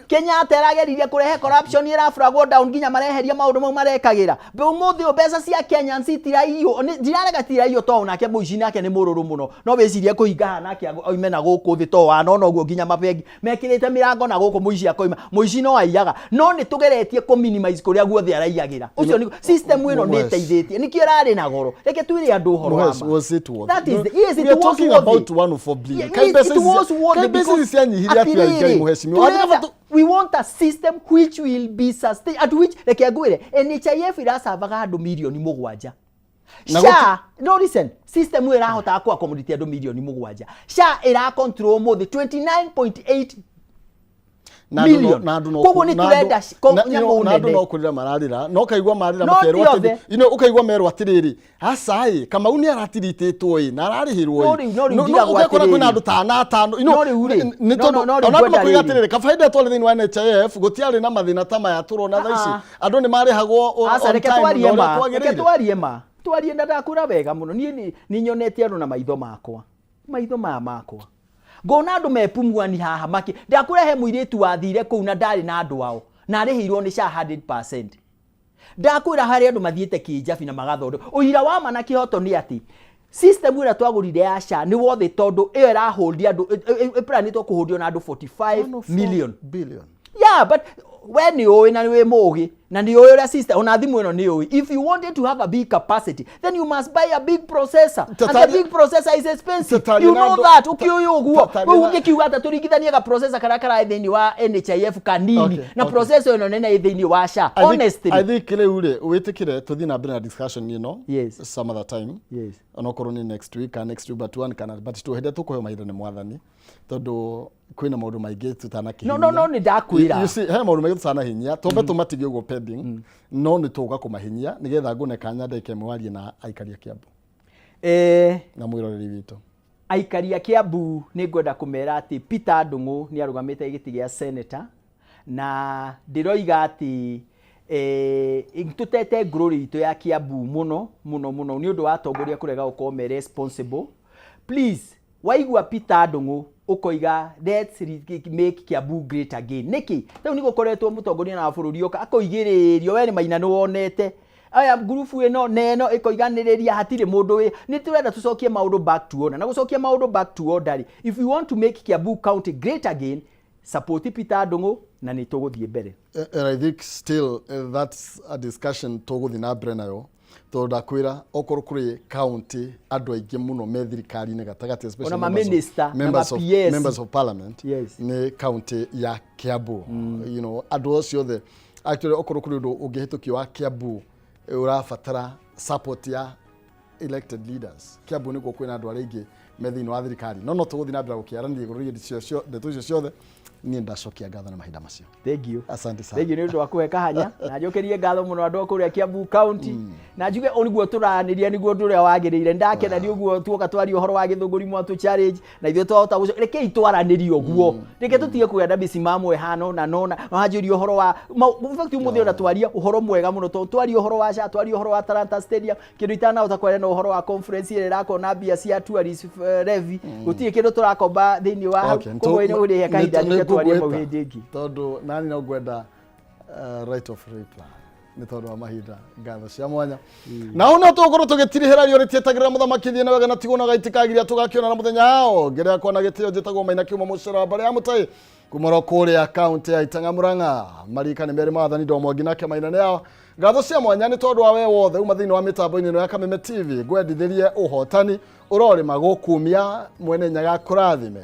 Kenya terageririe kurehe corruption ira fragwo down ginya mareheria maundu mau marekagira. Be umuthi obesa cia Kenya ntira iyo ndirarega tira iyo to nake muici nake ni mururu muno no becirie kuhinga nake oimena guku thi to wana ona guo ginya mabengi mekirite mirango na guku muici akoima muici no aiyaga no ni tugeretie ku minimize kuria guothe araiyagira ucio ni system ino ni teithitie nikio rari na goro reke twire andu horo wa that is yes it was
talking about 104 billion.
We want a system which will be sustained at which reke ngwire NHIF irasavaga andu milioni 7. SHA no listen system ira hota ku accommodate andu milioni 7. SHA ira control more the 29.8 million. Kogo ni turenda nyamu
nadu no kurira mararira no kaigwa marira makerwa ati ino ukaigwa merwa atiriri asai kama uni aratirititwo i na ararihirwo no ukakora kuna andu tana atano ino ni to ona kuiga atiriri kafaida twale thini wa NHIF gutiari na mathina tama ya turona thaici andu ni marihagwo on time
twarie ndakura wega muno ni nyonete andu na maitho makwa ngona andu mepumwani haha maki ndakurehe muiritu wathire kuu na ndari na andu wao na arihirwo ni SHA 100%. Ndakwira hari andu mathiete kinjabi na magathondo uira wa mana kihoto ni ati system ira twagurire ya SHA ni wothe tondu iyo ra hold andu plan to kuholdio na andu 45
billion.
Yeah, but when you na we mogi na ni oyo system ona thimu ino ni oyo if you wanted to have a big capacity then you must buy a big processor and the big processor is expensive. You know that ukioyo guo ungikiuga ata turigithania ga processor karakara thini wa NHIF kanini na processor ino nene thini wa SHA. Honestly
I think kile ule witikire tuthi na bina discussion you
yes
some other time
yes
onokoro ni next week and next week but one can but to hede tukoyo maitho ni mwathani tondu kwina maundu maingi tutana kihinya
no ni ndakwira
you see he maundu maingi tutana hinya tombe tumatige ugo pending no ni tuga kumahinyia nigetha ngune kanya ndeke mwarie na aikaria Kiambu na mwiroreri witu
aikaria Kiambu ni ngwenda kumera ati Peter Ndung'u ni arugamite giti gia senator na ndiroiga ati tutete glory itu ya Kiambu muno ni undu wa tongoria kurega uko me responsible. Please waigua Peter Ndung'u ukoiga let's make Kiambu great again niki tau niko koretwo mutongoria na bururi oka akoigiririo we ni maina no wonete aya gurufu eno neno ikoiganiriria hatire mundu we ni turenda tucokie maundu back to order na gucokia maundu back to order. If we want to make Kiambu County great again support Peter Ndung'u na ni tuguthie mbere.
And I think still that's a discussion tuguthie na mbere nayo tonda kwira okoro kuri county andu aingi muno me thirikari ne gatagati especially members of parliament
yes.
Ni county ya Kiambu you know andu ocio the actually okoro kuri undu ungihitukio wa Kiambu urafatara support ya elected leaders. Kiambu niko kwina andu aringi me thini wa thirikari no tuguthie na mbere gukiarania iguru cio ndeto ciothe ni ndacokia ngatho na mahinda macio.
Thank you.
Asante sana.
Thank you ni undu wa kuheka hanya na njokerie ngatho muno andu akuria Kiambu County na njuge oniguo turaniria niguo nduria wagirire ndake na niguo tuoka twari uhoro wa githunguri mwatu challenge na ithuo twahota reke itwaranirie uguo reke tutige kuenda bisimamo ehano na nona wanjuri uhoro wa in fact umuthi ona twaria uhoro mwega muno twari uhoro wa SHA twari uhoro wa Talanta Stadium kindu itana utakwarena na uhoro wa conference ile rako na bia cia tourist levy gutie kindu turakomba thini wa kogo ine uri ya kahinda twaria mauhindingi
tondu nani no gwenda right of reply ni tondu wa mahinda ngatho cia mwanya na ona tugoro tugitirihira rio ritietagira muthamaki thie na wega na tigona gaitikagiria tugakiona na muthenya hao ngira kona gitio njitagwo Maina Kiuma mucera bare ya mutai kumoro kuri account ya Itanga Murang'a marika ni mere mathani ndo mwangi nake Maina ne yao ngatho cia mwanya ni tondu wa we wothe uma thini wa mitambo ino ya Kameme TV gwendithirie uhotani urori magukumia mwene nyaga kurathime.